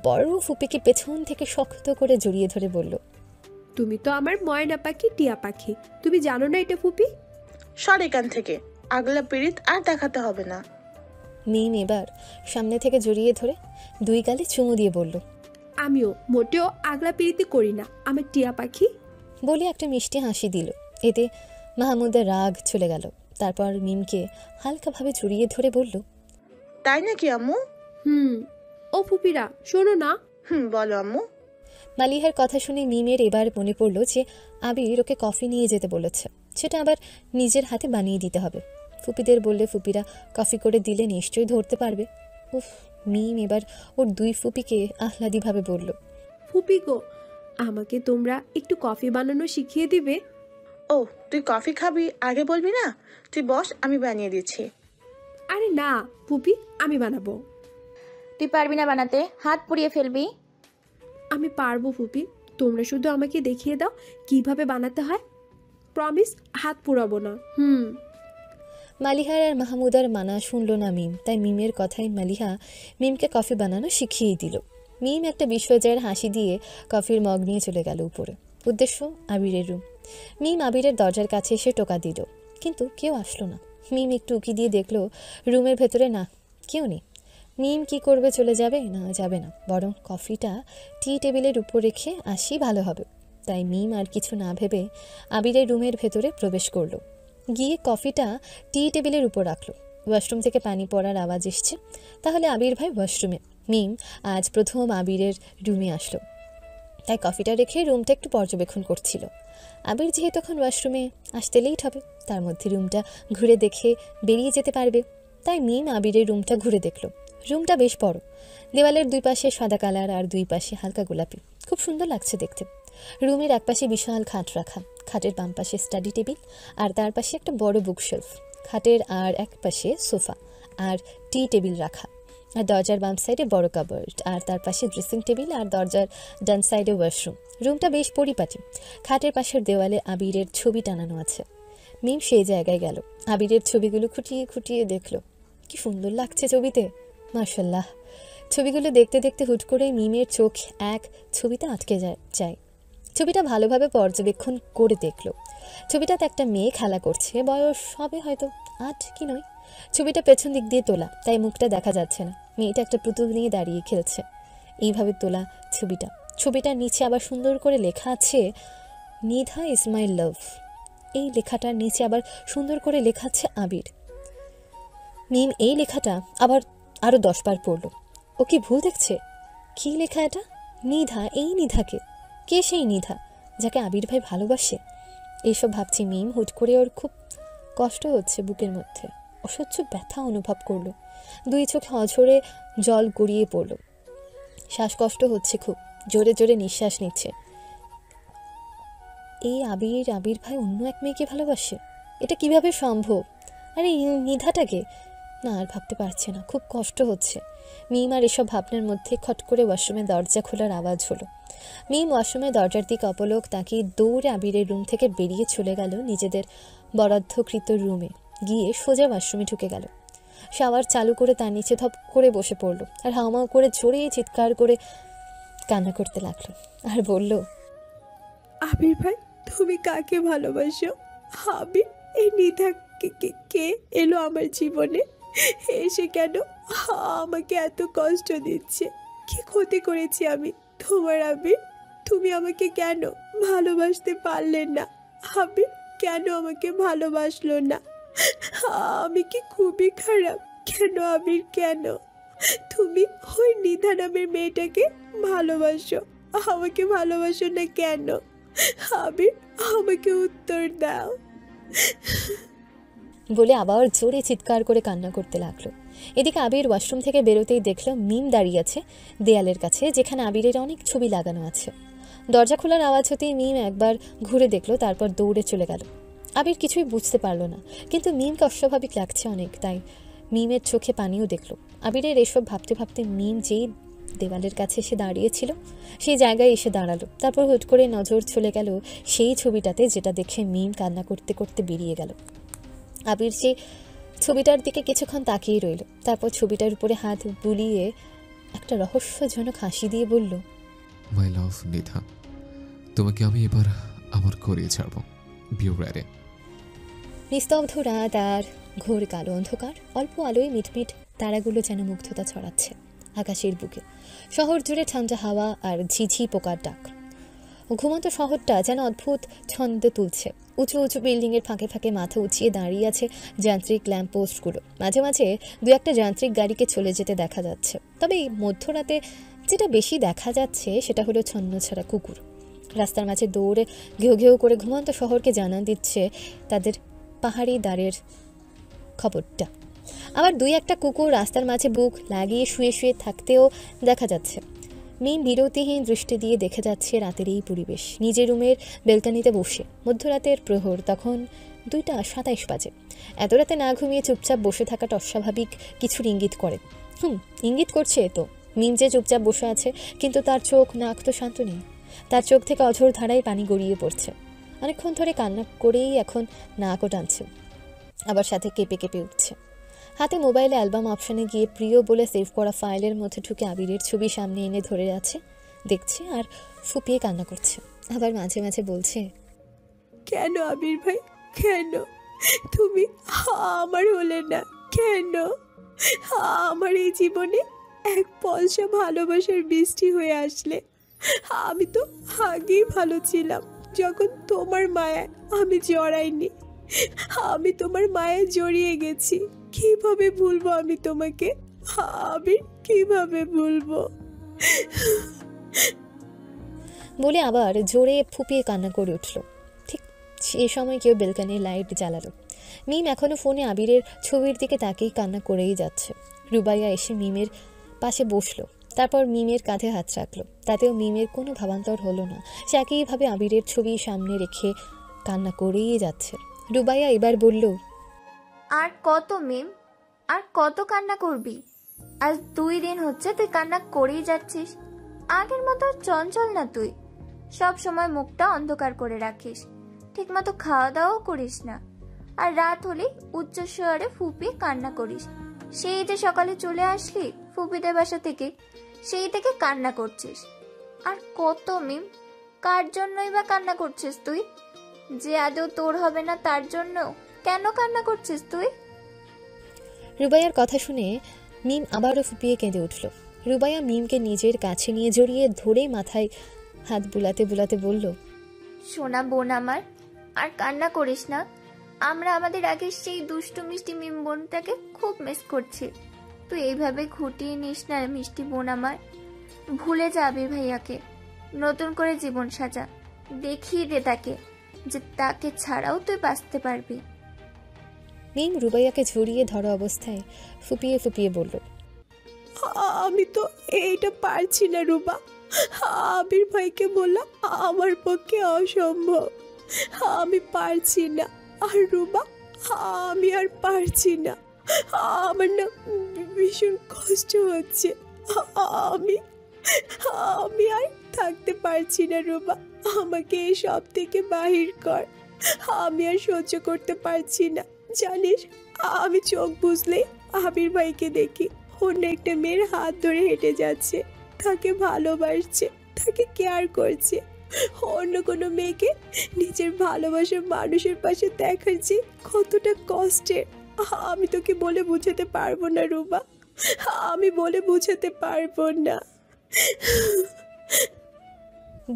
বড় ফুপিকে পেছন থেকে শক্ত করে জড়িয়ে ধরে বলল, তুমি তো আমার ময়না পাখি, টিয়া পাখি, তুমি জানো না এটা ফুপি? সর এখান থেকে, আগলা পীড়িত আর দেখাতে হবে না। মিম এবার সামনে থেকে জড়িয়ে ধরে দুই গালে চুমু দিয়ে বলল, আমিও মোটেও আগলা পিড়িতে করি না, আমার টিয়া পাখি। বলে একটা মিষ্টি হাসি দিল। এতে মাহমুদের রাগ চলে গেল। তারপর মিমকে হালকাভাবে জড়িয়ে ধরে বলল, তাই নাকি আম্মু? ও ফুপিরা শোনো না। বলো আম্মু। মালিহার কথা শুনে মিমের এবার মনে পড়লো যে আবির ওকে কফি নিয়ে যেতে বলেছে, সেটা আবার নিজের হাতে বানিয়ে দিতে হবে। ফুপিদের বললে ফুপিরা কফি করে দিলে নিশ্চয়ই ধরতে পারবে। উফ, মিম এবার ওর দুই ফুপিকে আহ্লাদিভাবে বলল, ফুপি গো, আমাকে তোমরা একটু কফি বানানো শিখিয়ে দিবে? ও, তুই কফি খাবি, আগে বলবি না? তুই বস, আমি বানিয়ে দিচ্ছি। আরে না ফুপি, আমি বানাবো। তুই পারবি না বানাতে, হাত পুড়িয়ে ফেলবি। আমি পারবো ফুপি, তোমরা শুধু আমাকে দেখিয়ে দাও কিভাবে বানাতে হয়, প্রমিস হাত পুড়াবো না। মালিহার আর মাহমুদার মানা শুনল না মিম, তাই মিমের কথায় মালিহা মিমকে কফি বানানো শিখিয়ে দিল। মিম একটা বিশ্বজয়ের হাসি দিয়ে কফির মগ নিয়ে চলে গেল উপরে। উদ্দেশ্য আবিরের রুম। মিম আবিরের দরজার কাছে এসে টোকা দিল, কিন্তু কেউ আসলো না। মিম একটু উকি দিয়ে দেখলো রুমের ভেতরে না, কেউ নেই। মিম কি করবে, চলে যাবে? না, যাবে না, বরং কফিটা টি টেবিলের উপর রেখে আসি ভালো হবে। তাই মিম আর কিছু না ভেবে আবিরের রুমের ভেতরে প্রবেশ করলো। গিয়ে কফিটা টি টেবিলের উপর রাখলো। ওয়াশরুম থেকে পানি পড়ার আওয়াজ এসছে, তাহলে আবির ভাই ওয়াশরুমে। মিম আজ প্রথম আবিরের রুমে আসলো, তাই কফিটা রেখে রুমটা একটু পর্যবেক্ষণ করছিল। আবির যেহেতু তখন ওয়াশরুমে আসতে লেট হবে, তার মধ্যে রুমটা ঘুরে দেখে বেরিয়ে যেতে পারবে। তাই মিম আবিরের রুমটা ঘুরে দেখলো। রুমটা বেশ বড়, দেওয়ালের দুই পাশে সাদা কালার আর দুই পাশে হালকা গোলাপি, খুব সুন্দর লাগছে দেখতে। রুমের এক পাশে বিশাল খাট রাখা, খাটের বাম পাশে স্টাডি টেবিল আর তার পাশে একটা বড় বুকশেলফ। খাটের আর এক পাশে সোফা আর টি টেবিল রাখা। আর দরজার বাম সাইডে বড় কাবার্ড, আর তার পাশে ড্রেসিং টেবিল, আর দরজার ডান সাইডে ওয়াশরুম। রুমটা বেশ পরিপাটি। খাটের পাশের দেওয়ালে আবিরের ছবি টানানো আছে। মিম সেই জায়গায় গেল, আবিরের ছবিগুলো খুঁটিয়ে খুঁটিয়ে দেখলো। কি সুন্দর লাগছে ছবিতে, মাশাল্লাহ। ছবিগুলো দেখতে দেখতে হুট করে মিমের চোখ এক ছবিতে আটকে যায়। ছবিটা ভালোভাবে পর্যবেক্ষণ করে দেখলো। ছবিটাতে একটা মেয়ে খেলা করছে, বয়স হবে হয়তো 8 কি 9। ছবিটা পেছন দিক দিয়ে তোলা, তাই মুখটা দেখা যাচ্ছে না। মেয়েটা একটা পুতুল নিয়ে দাঁড়িয়ে খেলছে। এইভাবে তোলা ছবিটার নিচে আবার সুন্দর করে লেখা আছে নিধা ইজ মাই লাভ। এই লেখাটার নিচে আবার সুন্দর করে লেখা আছে আবির। মিম এই লেখাটা আবার আরো 10 বার পড়ল। ও কি ভুল দেখছে? কি লেখা এটা? নিধা, এই নিধাকে? কে সেই নিধা যাকে আবির ভাই ভালোবাসে? এইসব ভাবছি মিম। হুট করে ওর খুব কষ্ট হচ্ছে বুকের মধ্যে, অসহ্য ব্যথা অনুভব করলো। 2 চোখে অঝরে জল গড়িয়ে পড়ল। শ্বাসকষ্ট হচ্ছে খুব, জোরে জোরে নিঃশ্বাস নিচ্ছে। এই আবির ভাই অন্য এক মেয়েকে ভালোবাসে? এটা কিভাবে সম্ভব? আরে এই নিধাটাকে? না, আর ভাবতে পারছে না, খুব কষ্ট হচ্ছে। মিম আর এসব ভাবনার মধ্যে খট করে ওয়াশরুমে দরজা খোলার আওয়াজ হলো। মিম ওয়াশরুমের দরজার দিকে অপলক তাকিয়ে দৌড়ে আবিরের রুম থেকে বেরিয়ে চলে গেল নিজেদের বরাদ্দকৃত রুমে। গিয়ে সোজা ওয়াশরুমে ঢুকে গেল। শাওয়ার চালু করে তার নিচে ধপ করে বসে পড়লো আর হাওমাও করে জোরে চিৎকার করে কান্না করতে লাগলো আর বলল, আবির ভাই, তুমি কাকে ভালোবাসো? আবির, এই নিধা কে এলো আমার জীবনে? এসে কেন আমাকে এত কষ্ট দিচ্ছে? কি ক্ষতি করেছি আমি তোমার আবির? তুমি আমাকে কেন ভালোবাসতে পারলে না? আবির কেন আমাকে ভালোবাসলো না? আমি কি খুবই খারাপ? কেন আবির, কেন? তুমি ওই নিধা নামের মেয়েটাকে ভালোবাসো, আমাকে ভালোবাসো না কেন? আবির, আমাকে উত্তর দাও। বলে আবার জোরে চিৎকার করে কান্না করতে লাগলো। এদিকে আবির ওয়াশরুম থেকে বেরোতেই দেখলো মিম দাঁড়িয়ে আছে দেয়ালের কাছে, যেখানে আবিরের অনেক ছবি লাগানো আছে। দরজা খোলার আওয়াজ হতেই মিম একবার ঘুরে দেখলো, তারপর দৌড়ে চলে গেল। আবির কিছুই বুঝতে পারলো না, কিন্তু মিমকে অস্বাভাবিক লাগছে অনেক, তাই মিমের চোখে পানিও দেখলো। আবিরের এসব ভাবতে ভাবতে মিম যেই দেওয়ালের কাছে এসে দাঁড়িয়েছিল সেই জায়গায় এসে দাঁড়ালো। তারপর হুট করে নজর চলে গেল সেই ছবিটাতে, যেটা দেখে মিম কান্না করতে করতে বেরিয়ে গেল। আবির সেই ছবিটার দিকে কিছুক্ষণ তাকিয়ে রইল, তারপর ছবিটার উপরে হাত বুলিয়ে একটা রহস্যজনক হাসি দিয়ে বলল, মাই লাভ নিধা, তোমাকে আমি এবার আমার করিয়ে ছাড়বো। বিউ রেডি। নিস্তব্ধ রাত আর ঘোর কালো অন্ধকার, অল্প আলোয় মিটমিট তারাগুলো যেন মুগ্ধতা ছড়াচ্ছে আকাশের বুকে। শহর জুড়ে ঠান্ডা হাওয়া আর ঝিঝি পোকার ডাক। ঘুমন্ত শহরটা যেন অদ্ভুত ছন্দে তুলছে। উঁচু উঁচু বিল্ডিংয়ের ফাঁকে ফাঁকে মাথা উঁচিয়ে দাঁড়িয়ে আছে যান্ত্রিক ল্যাম্পপোস্টগুলো। মাঝে মাঝে 2-1টা যান্ত্রিক গাড়িকে চলে যেতে দেখা যাচ্ছে। তবে এই মধ্যরাতে যেটা বেশি দেখা যাচ্ছে সেটা হলো ছন্নছাড়া কুকুর। রাস্তার মাঝে দৌড়ে ঘেউ ঘেউ করে ঘুমন্ত শহরকে জানান দিচ্ছে তাদের পাহাড়ি দ্বারের খবরটা। আবার 2-1টা কুকুর রাস্তার মাঝে বুক লাগিয়ে শুয়ে শুয়ে থাকতেও দেখা যাচ্ছে। মিম বিরতিহীন দৃষ্টি দিয়ে দেখে যাচ্ছে রাতের এই পরিবেশ। নিজের রুমের বেলকানিতে বসে মধ্যরাতের প্রহর, তখন 2:27 বাজে। এত রাতে না ঘুমিয়ে চুপচাপ বসে থাকাটা অস্বাভাবিক কিছুর ইঙ্গিত করে। ইঙ্গিত করছে তো মিম যে চুপচাপ বসে আছে, কিন্তু তার চোখ নাক তো শান্ত নেই। তার চোখ থেকে অঝোর ধারায় পানি গড়িয়ে পড়ছে। অনেকক্ষণ ধরে কান্না করেই এখন নাকও টানছে, আবার সাথে কেঁপে কেঁপে উঠছে। হাতে মোবাইলে অ্যালবাম অপশানে গিয়ে প্রিয় বলে সেভ করা ফাইলের মধ্যে ঢুকে আবিরের ছবি সামনে এনে ধরে আছে, দেখছে আর ফুপিয়ে কান্না করছে। আবার মাঝে মাঝে বলছে, কেন আবির ভাই, কেন তুমি আমার হলে না? কেন আমার এই জীবনে এক পয়সা ভালোবাসার বৃষ্টি হয়ে আসলে? আমি তো আগেই ভালো ছিলাম, যখন তোমার মায়ায় আমি জড়াইনি। আমি তোমার মায়ায় জড়িয়ে গেছি। কিভাবে ভুলবো আমি তোমাকে আবির, কিভাবে ভুলবো? বলে আবার জোরে ফুপিয়ে কান্না করে উঠল। ঠিক সে সময় কেউ বেলকানির লাইট জ্বালালো। মিম এখনো ফোনে আবিরের ছবির দিকে তাকিয়ে কান্না করেই যাচ্ছে। রুবাইয়া এসে মিমের পাশে বসলো, তারপর মিমের কাঁধে হাত রাখলো। তাতেও মিমের কোনো ভাবান্তর হলো না। সে একইভাবে আবিরের ছবি সামনে রেখে কান্না করেই যাচ্ছে। রুবাইয়া এবার বলল, আর কত মিম, আর কত কান্না করবি? আজ 2 দিন হচ্ছে তুই কান্না করেই যাচ্ছিস। আগের মতো আর চঞ্চল না তুই, সব সময় মুখটা অন্ধকার করে রাখিস, ঠিকমতো খাওয়া দাওয়াও করিস না, আর রাত হলে উচ্চস্বরে ফুপিয়ে কান্না করিস। সেই যে সকালে চলে আসলি ফুপিদের বাসা থেকে, সেই থেকে কান্না করছিস। আর কত মিম, কার জন্যই বা কান্না করছিস তুই? যে আদৌ তোর হবে না তার জন্য কেন কান্না করছিস তুই? রুবাইয়ার কথা শুনে মিম আবারও ফুপিয়ে কেঁদে উঠল। রুবাইয়া মিমকে নিজের কাছে নিয়ে জড়িয়ে ধরে মাথায় হাত বুলাতে বুলাতে বলল, সোনা বোন আমার, আর কান্না করিস না। আমরা আমাদের আগে সেই দুষ্টু মিষ্টি মিম বোনটাকে খুব মিস করছি। তুই এইভাবে ঘুটিয়ে নিস না মিষ্টি বোন আমার। ভুলে যাবি ভাইয়াকে, নতুন করে জীবন সাজা, দেখিয়ে দে তাকে যে তাকে ছাড়াও তুই বাঁচতে পারবি। মিম রুবাইয়াকে জড়িয়ে ধরা অবস্থায় ফুপিয়ে ফুপিয়ে বলল, আমি তো এইটা পারছি না রুবা। আবির ভাইকে বললাম আমার পক্ষে অসম্ভব, আমি পারছি না। আর রুবা, আমি আর পারছি না, আমার না ভীষণ কষ্ট হচ্ছে। আমি আমি আর থাকতে পারছি না রুবা, আমাকে এই সব থেকে বাহির কর। আমি আর সহ্য করতে পারছি না। জানিস, আমি চোখ বুঝলে আবির ভাইকে দেখি অন্য একটা মেয়ের হাত ধরে হেঁটে যাচ্ছে, তাকে ভালোবাসছে, তাকে কেয়ার করছে। অন্য কোনো মেয়েকে নিজের ভালোবাসার মানুষের পাশে দেখার যে কতটা কষ্টের, আমি তোকে বলে বোঝাতে পারবো না রুবা, আমি বলে বোঝাতে পারবো না।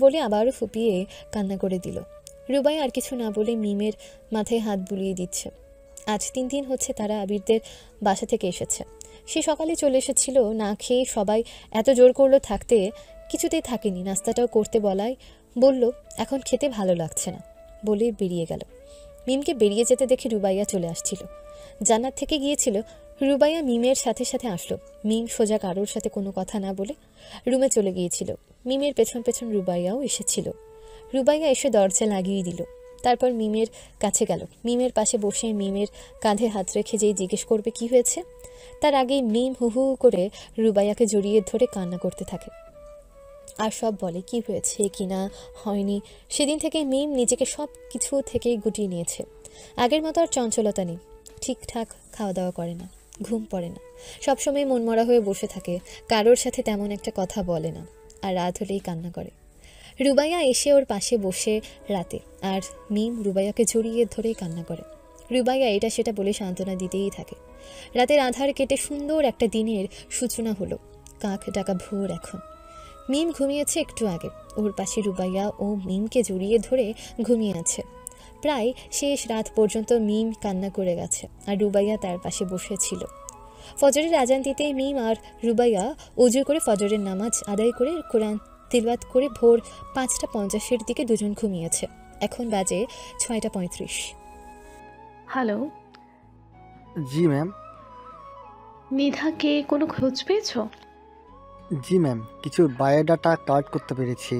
বলে আবারও ফুপিয়ে কান্না করে দিল। রুবাই আর কিছু না বলে মিমের মাথায় হাত বুলিয়ে দিচ্ছে। আজ 3 দিন হচ্ছে তারা আবিরদের বাসা থেকে এসেছে। সে সকালে চলে এসেছিল, না খেয়ে সবাই এত জোর করলো থাকতে, কিছুতেই থাকেনি। নাস্তাটাও করতে বলায় বলল এখন খেতে ভালো লাগছে না বলে বেরিয়ে গেল। মিমকে বেরিয়ে যেতে দেখে রুবাইয়া চলে আসছিল। জান্নাত থেকে গিয়েছিল, রুবাইয়া মিমের সাথে সাথে আসলো। মিম সোজা কারোর সাথে কোনো কথা না বলে রুমে চলে গিয়েছিল। মিমের পেছন পেছন রুবাইয়াও এসেছিল। রুবাইয়া এসে দরজা লাগিয়ে দিল। তারপর মিমের কাছে গেল। মিমের পাশে বসে মিমের কাঁধে হাত রেখে যেই জিজ্ঞেস করবে কি হয়েছে, তার আগেই মিম হু হু করে রুবাইয়াকে জড়িয়ে ধরে কান্না করতে থাকে আর সব বলে কি হয়েছে কি না হয়নি। সেদিন থেকে মিম নিজেকে সব কিছু থেকে গুটিয়ে নিয়েছে। আগের মতো আর চঞ্চলতা নেই, ঠিকঠাক খাওয়া দাওয়া করে না, ঘুম পড়ে না, সবসময় মনমরা হয়ে বসে থাকে, কারোর সাথে তেমন একটা কথা বলে না, আর রাত হলেই কান্না করে। রুবাইয়া এসে ওর পাশে বসে রাতে, আর মিম রুবাইয়াকে জড়িয়ে ধরেই কান্না করে। রুবাইয়া এটা সেটা বলে সান্ত্বনা দিতেই থাকে। রাতের আধার কেটে সুন্দর একটা দিনের সূচনা হলো। কাক ডাকা ভোর এখন। মিম ঘুমিয়েছে একটু আগে। ওর পাশে রুবাইয়া ও মিমকে জড়িয়ে ধরে ঘুমিয়ে আছে। প্রায় শেষ রাত পর্যন্ত মিম কান্না করে গেছে, আর রুবাইয়া তার পাশে বসেছিল। ফজরের আজান দিতেই মিম আর রুবাইয়া অজু করে ফজরের নামাজ আদায় করে কোরআন তিলাওয়াত করে ভোর 5:50 দিকে দুজন ঘুমিয়েছে। এখন বাজে 6:35। হ্যালো। জি ম্যাম। নিধাকে কোনো খোঁজ পেয়েছো? জি ম্যাম, কিছু বায়োডাটা কালেক্ট করতে পেরেছি।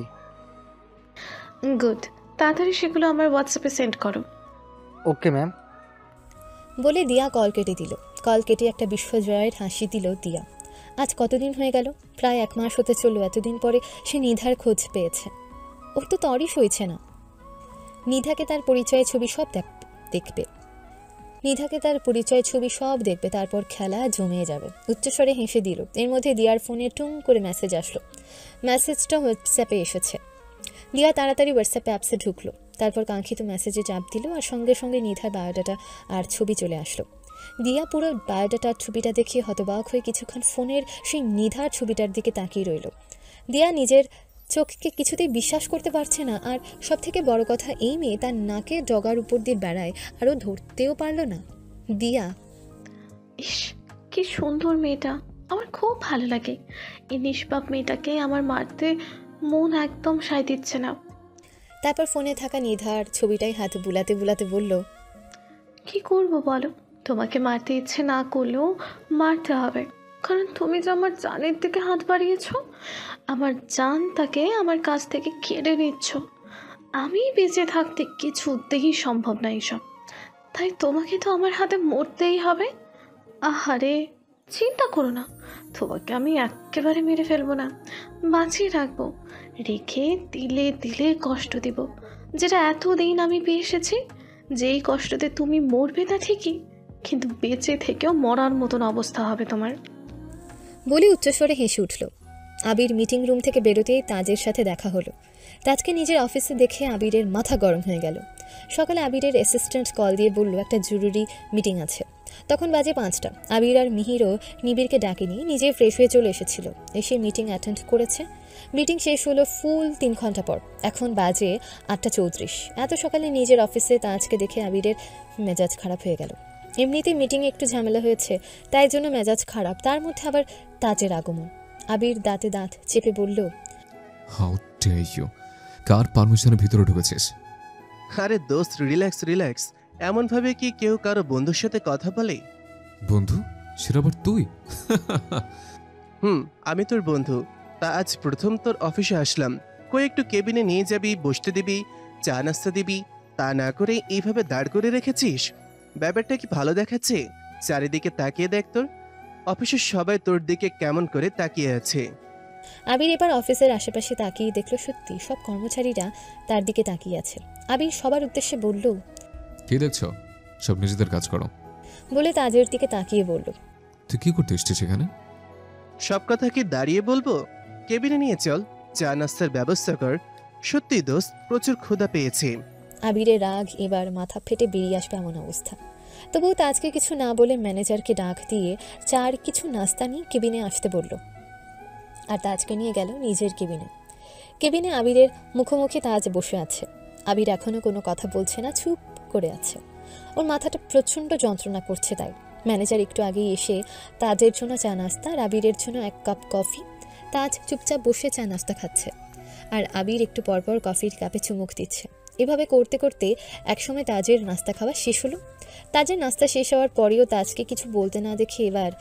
গুড, তাড়াতাড়ি সেগুলো আমার হোয়াটসঅ্যাপে সেন্ড করো। Okay ma'am. বলে দিয়া কল কেটে দিল। কল কেটে একটা বিশ্বজয়ের হাসি দিল দিয়া। আজ কতদিন হয়ে গেল, প্রায় 1 মাস হতে চলল। এতদিন পরে সে নিধার খোঁজ পেয়েছে। ওর তো তরই সইছে না। নিধাকে তার পরিচয় ছবি সব দেখবে। নিধাকে তার পরিচয় ছবি সব দেখবে, তারপর খেলা জমে যাবে। উচ্চস্বরে হেসে দিল। এর মধ্যে দিয়ার ফোনে টুং করে মেসেজ আসলো। মেসেজটা হোয়াটসঅ্যাপে এসেছে। দিয়া তাড়াতাড়ি হোয়াটসঅ্যাপে অ্যাপসে ঢুকলো। তারপর কাঙ্ক্ষিত মেসেজে চাপ দিল, আর সঙ্গে সঙ্গে নিধার বায়োডাটা আর ছবি চলে আসলো। দিয়া পুরো বায়োডাটার ছবিটা দেখে হতবাক হয়ে কিছুক্ষণ ফোনের সেই নিধার ছবিটার দিকে তাকিয়ে রইল। দিয়া নিজের চোখকে কিছুতেই বিশ্বাস করতে পারছে না। আর সব থেকে বড় কথা, এই মেয়ে তার নাকে ডগার উপর দিয়ে বেড়ায়, আরও ধরতেও পারল না। দিয়া, ইস কি সুন্দর মেয়েটা, আমার খুব ভালো লাগে। এই নিষ্পাপ মেয়েটাকে আমার মারতে মন একদম সায় দিচ্ছে না। তারপর ফোনে থাকা নিধার ছবিটাই হাতে বুলাতে বুলাতে বলল, কি করব বলো, তোমাকে মারতে ইচ্ছে না করলেও মারতে হবে, কারণ তুমি যে আমার জানের দিকে হাত বাড়িয়েছ, আমার জানটাকে আমার কাছ থেকে কেড়ে নিচ্ছ। আমি বেঁচে থাকতে কিছুতেই সম্ভব না এসব, তাই তোমাকে তো আমার হাতে মরতেই হবে। আহারে চিন্তা করো না, তোমাকে আমি একেবারে মেরে ফেলবো না, বাঁচিয়ে রাখবো, রেখে দিলে দিলে কষ্ট দিব, যেটা এতদিন আমি পেয়ে এসেছি। যেই কষ্টতে তুমি মরবে না ঠিকই, কিন্তু বেঁচে থেকেও মরার মতন অবস্থা হবে তোমার। বলে উচ্চস্বরে হেসে উঠল। আবির মিটিং রুম থেকে বেরোতেই তাজের সাথে দেখা হলো। তাজকে নিজের অফিসে দেখে আবিরের মাথা গরম হয়ে গেল। সকালে আবিরের অ্যাসিস্ট্যান্ট কল দিয়ে বলল একটা জরুরি মিটিং আছে। তখন বাজে 5টা। আবির আর মিহিরও নিবিড়কে ডাকেনি, নিজে ফ্রেশ হয়ে চলে এসেছিল। এসে মিটিং অ্যাটেন্ড করেছে। মিটিং শেষ হলো ফুল 3 ঘন্টা পর। এখন বাজে 8:34। এত সকালে নিজের অফিসে তাজকে দেখে আবিরের মেজাজ খারাপ হয়ে গেল। এমনিতেই মিটিংয়ে একটু ঝামেলা হয়েছে, তাই জন্য মেজাজ খারাপ, তার মধ্যে আবার তাজের আগমন। আবির দাঁতে দাঁত চেপে বলল, হাউ ডেয়ার ইউ, কার পারমিশনের ভিতরে ঢুকেছিস? আরে দোস্ত, রিল্যাক্স রিল্যাক্স। এমন ভাবে কি কেউ কারো বন্ধুর সাথে কথা বলে? বন্ধু? সেটা আবার তুই? আমি তোর বন্ধু। তা আজ প্রথম তোর অফিসে আসলাম, কই একটু কেবিনে নিয়ে যাবি, বসতে দিবি, চা নাস্তা দিবি, তা না করে এইভাবে দাঁড় করে রেখেছিস। ব্যাপারটা কি ভালো দেখাচ্ছে? চারিদিকে তাকিয়ে দেখ, তোর অফিসের সবাই তোর দিকে কেমন করে তাকিয়ে আছে। আবির এবার অফিসের আশেপাশে তাকিয়ে দেখলো সত্যি সব কর্মচারীরা তার দিকে তাকিয়ে আছে। আবির সবার উদ্দেশ্যে বলল, কি দেখছো? সব নিজেদের কাজ করো। বলে তাজের দিকে তাকিয়ে বলল, তুই কি করতে এসেছিস এখানে? সব কথা কি দাঁড়িয়ে বলবো? কেবিনে নিয়ে চল, চা নাস্তার ব্যবস্থা কর। সত্যি দোস্ত, প্রচুর ক্ষুধা পেয়েছে। আবিরের রাগ এবার মাথা ফেটে বেরিয়ে আসবে এমন অবস্থা। তবুও তাজকে কিছু না বলে ম্যানেজারকে ডাক দিয়ে চার কিছু নাস্তা নিয়ে কেবিনে আসতে বলল, আর তাজকে নিয়ে গেল নিজের কেবিনে। কেবিনে আবিরের মুখোমুখি তাজ বসে আছে। আবির এখনো কোনো কথা বলছে না, চুপ করে আছে। ওর মাথাটা প্রচণ্ড যন্ত্রণা করছে। তাই ম্যানেজার একটু আগেই এসে তাজের জন্য চা নাস্তা আর আবিরের জন্য 1 কাপ কফি। তাজ চুপচাপ বসে চা নাস্তা খাচ্ছে, আর আবির একটু পরপর কফির কাপে চুমুক দিচ্ছে। এভাবে করতে করতে একসময় তাজের নাস্তা খাওয়া শেষ হলো। তাজের নাস্তা শেষ হওয়ার পরেও তাজকে কিছু বলতে না দেখে এবার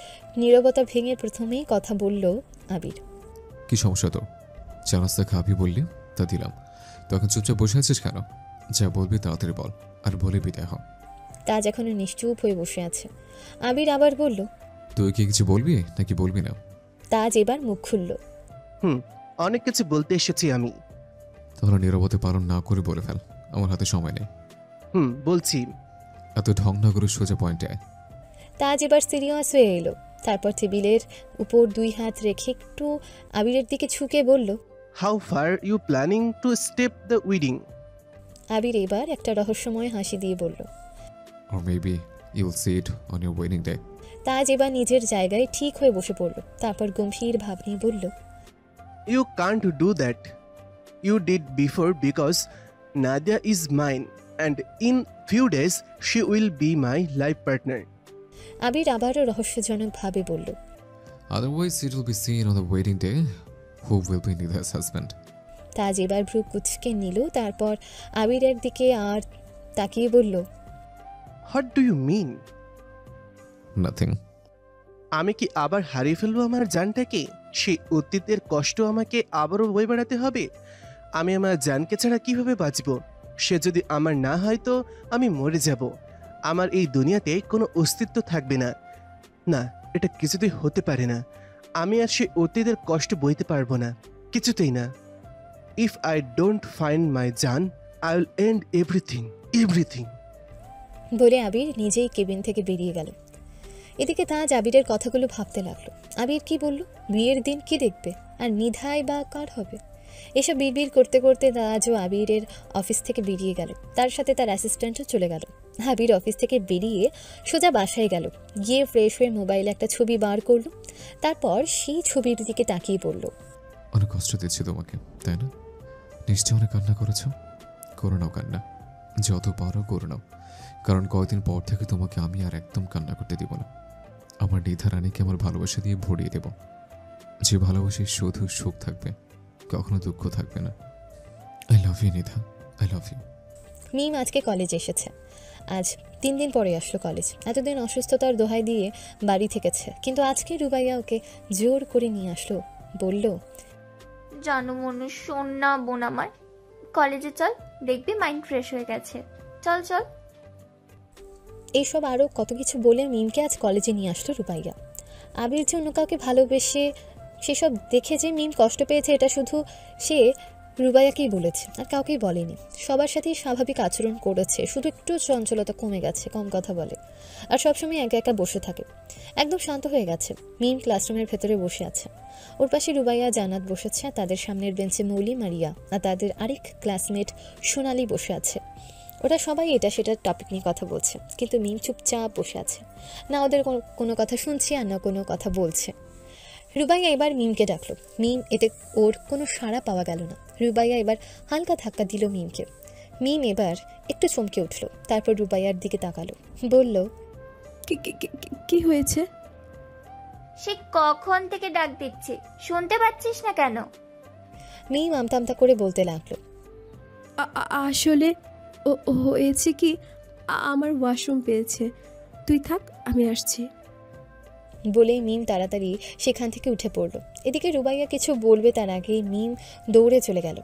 নীরবতা ভেঙে প্রথমেই কথা বলল আবির। কি সমস্যা তোর? চা নাস্তা খাবি বললি, তা দিলাম। তখন চুপচাপ বসে আছিস কেন? যা বলবি তাড়াতাড়ি বল, আর বলে বিদায় হ। তাজ এখনো নিশ্চুপ হয়ে বসে আছে। আবির আবার বলল, তুই কি কিছু বলবি নাকি বলবি না? তাজ এবার মুখ খুলল, অনেক কিছু বলতে এসেছি আমি। তাহলে নীরবতা পালন না করে বলে ফেল, আমার হাতে সময় নেই। বলছি। এত ঢং না করে সোজা পয়েন্টে আয়। তাজ এবার সিরিয়াস হয়ে এলো। তারপর টেবিলের উপর 2 হাত রেখে একটু আবিরের দিকে ঝুঁকে বলল, how far you planning to step the wedding? Abir এবার একটা রহস্যময় হাসি দিয়ে বলল, or maybe you'll see it on your wedding day. তাজ এবার নিজের জায়গায় ঠিক হয়ে বসে পড়ল। তারপর গম্ভীর ভাব নিয়ে বলল, You can't do that. You did before because Nadia is mine and in few days she will be my life partner. আবির আবারও রহস্যজনক ভাবে বলল, Otherwise it will be seen on the wedding day who will be Nidha's husband. তাজ এবার ভ্রু কুঁচকে নিল। তারপর আবিরের দিকে আর তাকিয়ে বলল, What do you mean? Nothing. আমি কি আবার হারিয়ে ফেলবো আমার জানটাকে? সেই অতীতের কষ্ট আমাকে আবারও বয়ে বেড়াতে হবে? আমি আমার জানকে ছাড়া কিভাবে বাঁচব? সে যদি আমার না হয় তো আমি মরে যাব। আমার এই দুনিয়াতে কোনো অস্তিত্ব থাকবে না। না, এটা কিছুতেই হতে পারে না। আমি আর সেই অতীতের কষ্ট বইতে পারবো না, কিছুতেই না। If I don't find my জান, I will end everything, everything. বলে আবির নিজেই কেবিন থেকে বেরিয়ে গেল। এদিকে তাজ আবিরের কথাগুলো ভাবতে লাগলো। আবির কি বলল? বিয়ের দিন কি দেখবে, আর নিধায় বা কার হবে? এসব বিড়বিড় করতে করতে তাজও আবিরের অফিস থেকে বেরিয়ে গেল। তার সাথে তার অ্যাসিস্ট্যান্টও চলে গেল। আবির অফিস থেকে বেরিয়ে সোজা বাসায় গেল। গিয়ে ফ্রেশ হয়ে মোবাইলে একটা ছবি বার করলো। তারপর সেই ছবির দিকে তাকিয়ে পড়ল। অনেক কষ্ট দিচ্ছি তোমাকে, তাই না? নিশ্চয় অনেক কান্না করেছ। করো নাও কান্না, যত পারো করে নাও, কারণ কয়েকদিন পর থেকে তোমাকে আমি আর একদম কান্না করতে দিব না। আমার নিধা রানীকে আমার ভালোবাসা দিয়ে ভরিয়ে দেব, যে ভালোবাসে শুধু সুখ থাকবে, কখনো দুঃখ থাকবে না। I love you Nidha, I love you. Mim আজকে কলেজে এসেছে। আজ 3 দিন পরে আসলো কলেজ। এতদিন অসুস্থতার দোহাই দিয়ে বাড়ি থেকেছে, কিন্তু আজকে রুবাইয়া ওকে জোর করে নিয়ে আসলো। বলল, জানো মনু, শোন না বোন আমার, কলেজে চল, দেখবি মাইন্ড ফ্রেশ হয়ে গেছে। চল চল। এইসব আরও কত কিছু বলে মিমকে আজ কলেজে নিয়ে আসলো রুবাইয়া। আবির যে অন্য কাউকে ভালোবেসে সেসব দেখে যে মিম কষ্ট পেয়েছে এটা শুধু সে রুবাইয়াকেই বলেছে, আর কাউকেই বলেনি। সবার সাথেই স্বাভাবিক আচরণ করেছে, শুধু একটু চঞ্চলতা কমে গেছে, কম কথা বলে আর সবসময় একা একা বসে থাকে। একদম শান্ত হয়ে গেছে। মিম ক্লাসরুমের ভেতরে বসে আছে, ওর পাশে রুবাইয়া, জান্নাত বসেছে, তাদের সামনের বেঞ্চে মৌলি, মারিয়া আর তাদের আরেক ক্লাসমেট সোনালি বসে আছে। ওরা সবাই এটা সেটার টপিক নিয়ে কথা বলছে, কিন্তু মিম চুপচাপ বসে আছে, না ওদের কোনো কথা শুনছে আর না কোনো কথা বলছে। রুবাইয়া এবার মিমকে ডাকলো, মিম এতে ওর কোনো সাড়া পাওয়া গেল না। রুবাইয়া এবার হালকা ধাক্কা দিল মিমকে। মিম এবার একটু চমকে উঠল, তারপর রুবাইয়ার দিকে তাকালো, বলল, কি হয়েছে? সে কখন থেকে ডাক দিচ্ছি, শুনতে পাচ্ছিস না কেন? মিম আমতা আমতা করে বলতে লাগলো, আসলে হয়েছে কি, আমার ওয়াশরুম পেয়েছে, তুই থাক আমি আসছি। বলেই মিম তাড়াতাড়ি সেখান থেকে উঠে পড়ল। এদিকে রুবাইয়া কিছু বলবে তার আগেই মিম দৌড়ে চলে গেল।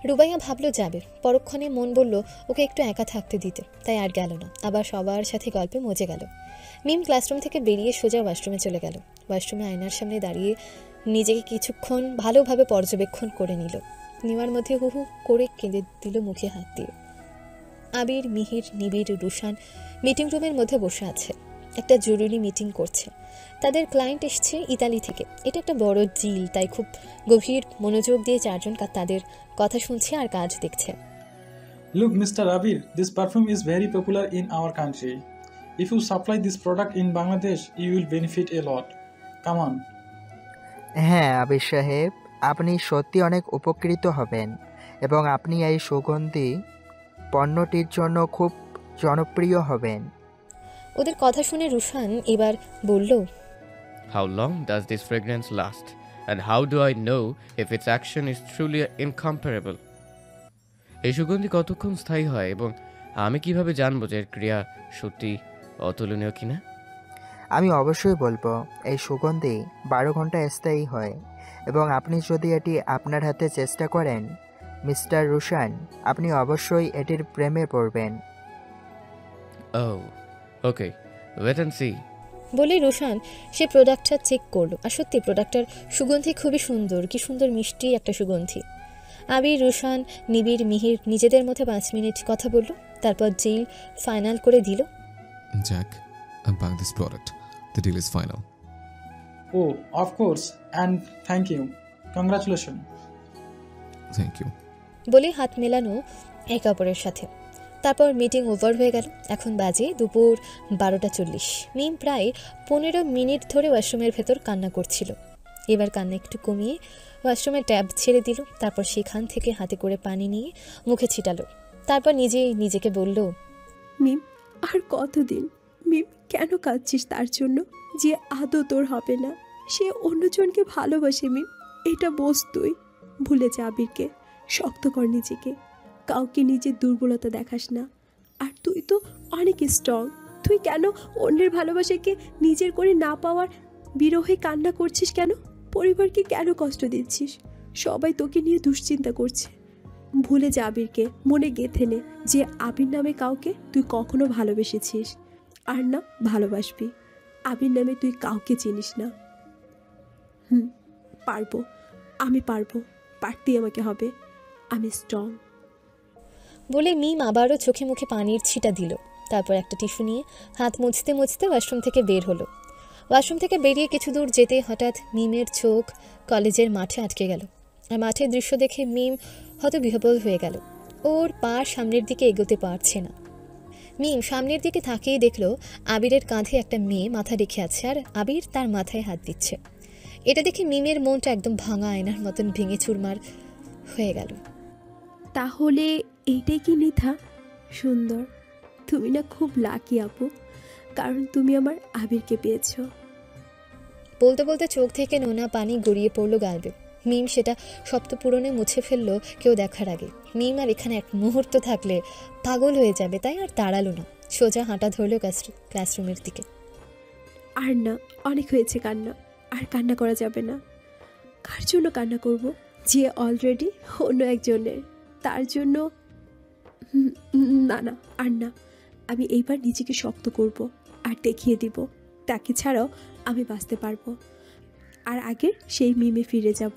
রুবাইয়া ভাবলো যাবে, পরক্ষণে মন বলল ওকে একটু একা থাকতে দিতে, তাই আর গেল না, আবার সবার সাথে গল্পে মজে গেল। মিম ক্লাসরুম থেকে বেরিয়ে সোজা ওয়াশরুমে চলে গেল। ওয়াশরুমে আয়নার সামনে দাঁড়িয়ে নিজেকে কিছুক্ষণ ভালোভাবে পর্যবেক্ষণ করে নিল। নেওয়ার মধ্যে হু হু করে কেঁদে দিল মুখে হাত দিয়ে। আবির, মিহির, নিবিড়, রুশান মিটিং রুমের মধ্যে বসে আছে, একটা জরুরি মিটিং করছে। তাদের ক্লায়েন্ট এসছে ইতালি থেকে, এটা একটা বড় ডিল, তাই খুব গভীর মনোযোগ দিয়ে চারজন তাদের কথা শুনছে আর কাজ দেখছে। Look, Mr. Abir, this perfume is very popular in our country. If you supply this product in Bangladesh, you will benefit a lot. Come on. হ্যাঁ আবির সাহেব, আপনি সত্যি অনেক উপকৃত হবেন এবং আপনি এই সুগন্ধি পণ্যটির জন্য খুব জনপ্রিয় হবেন। ওদের কথা শুনে রুশান এবার বলল, How long does this fragrance last? And how do I know if its action is truly incomparable? এই সুগন্ধি কতক্ষণ স্থায়ী হয় এবং আমি কিভাবে জানবো যে এর ক্রিয়া সত্যি অতুলনীয় কিনা? আমি অবশ্যই বলবো, এই সুগন্ধি 12 ঘন্টা স্থায়ী হয় এবং আপনি যদি এটি আপনার হাতে চেষ্টা করেন মিস্টার রুশান, আপনি অবশ্যই এটির প্রেমে পড়বেন। Oh, okay. Wait and see. বলে রুশান সে প্রোডাক্টটা চেক করলো, আর সত্যি প্রোডাক্টটার সুগন্ধি খুবই সুন্দর, কি সুন্দর মিষ্টি একটা সুগন্ধি। আবির, রুশান, নিবিড়, মিহির নিজেদের মধ্যে 5 মিনিট কথা বললো, তারপর ডিল ফাইনাল করে দিল। Jack, I'm buying this product. The deal is final. Oh, of course. And thank you. Congratulations. Thank you. বলে হাত মেলানো একে অপরের সাথে। তারপর মিটিং ওভার হয়ে গেল। এখন বাজে দুপুর 12:40। মিম প্রায় 15 মিনিট ধরে ওয়াশরুমের ভেতর কান্না করছিল। এবার কান্না একটু কমিয়ে ওয়াশরুমের ট্যাব ছেড়ে দিল, তারপর সেখান থেকে হাতে করে পানি নিয়ে মুখে ছিটালো, তারপর নিজেকে বলল, মিম আর কতদিন? মিম কেন কাঁদছিস তার জন্য যে আদৌ তোর হবে না? সে অন্যজনকে ভালোবাসে মিম, এটা বোঝ তুই। ভুলে যা আবিরকে, শক্ত কর নিজেকে, কাউকে নিজের দুর্বলতা দেখাস না। আর তুই তো অনেক স্ট্রং, তুই কেন অন্যের ভালোবাসাকে নিজের করে না পাওয়ার বিরহে কান্না করছিস কেন? পরিবারকে কেন কষ্ট দিচ্ছিস? সবাই তোকে নিয়ে দুশ্চিন্তা করছে। ভুলে যা আবিরকে, মনে গেঁথে নে যে আবির নামে কাউকে তুই কখনো ভালোবেসেছিস আর না ভালোবাসবি। আবির নামে তুই কাউকে চিনিস না। পারবো, আমি পারবো, পারতেই আমাকে হবে, আমি স্ট্রং। বলে মিম আবারও চোখে মুখে পানির ছিটা দিল, তারপর একটা টিস্যু নিয়ে হাত মুছতে মুছতে ওয়াশরুম থেকে বের হলো। ওয়াশরুম থেকে বেরিয়ে কিছু দূর যেতে হঠাৎ মিমের চোখ কলেজের মাঠে আটকে গেল। আর মাঠের দৃশ্য দেখে মিম হতবিহ্বল হয়ে গেল, ওর পা সামনের দিকে এগোতে পারছে না। মিম সামনের দিকে তাকিয়ে দেখলো আবিরের কাঁধে একটা মেয়ে মাথা রেখে আছে, আর আবির তার মাথায় হাত দিচ্ছে। এটা দেখে মিমের মনটা একদম ভাঙা আয়নার মতন ভেঙে চুরমার হয়ে গেল। তাহলে এইটাই কি নিথা? সুন্দর, তুমি না খুব লাকি আপু, কারণ তুমি আমার আবিরকে পেয়েছো। বলতে বলতে চোখ থেকে নোনা পানি গড়িয়ে পড়লো গালবে। মিম সেটা সপ্তপূরণে মুছে ফেললো কেউ দেখার আগে। মিম আর এখানে এক মুহূর্ত থাকলে পাগল হয়ে যাবে, তাই আর তাড়ালো না, সোজা হাঁটা ধরলো ক্লাসরুমের দিকে। আর না, অনেক হয়েছে কান্না, আর কান্না করা যাবে না। কার জন্য কান্না করব? যে অলরেডি অন্য একজনের, তার জন্য। না না, আর না। আমি এইবার নিজেকে শক্ত করব আর দেখিয়ে দিব তাকে ছাড়াও আমি বাঁচতে পারবো, আর আগের সেই মিমে ফিরে যাব।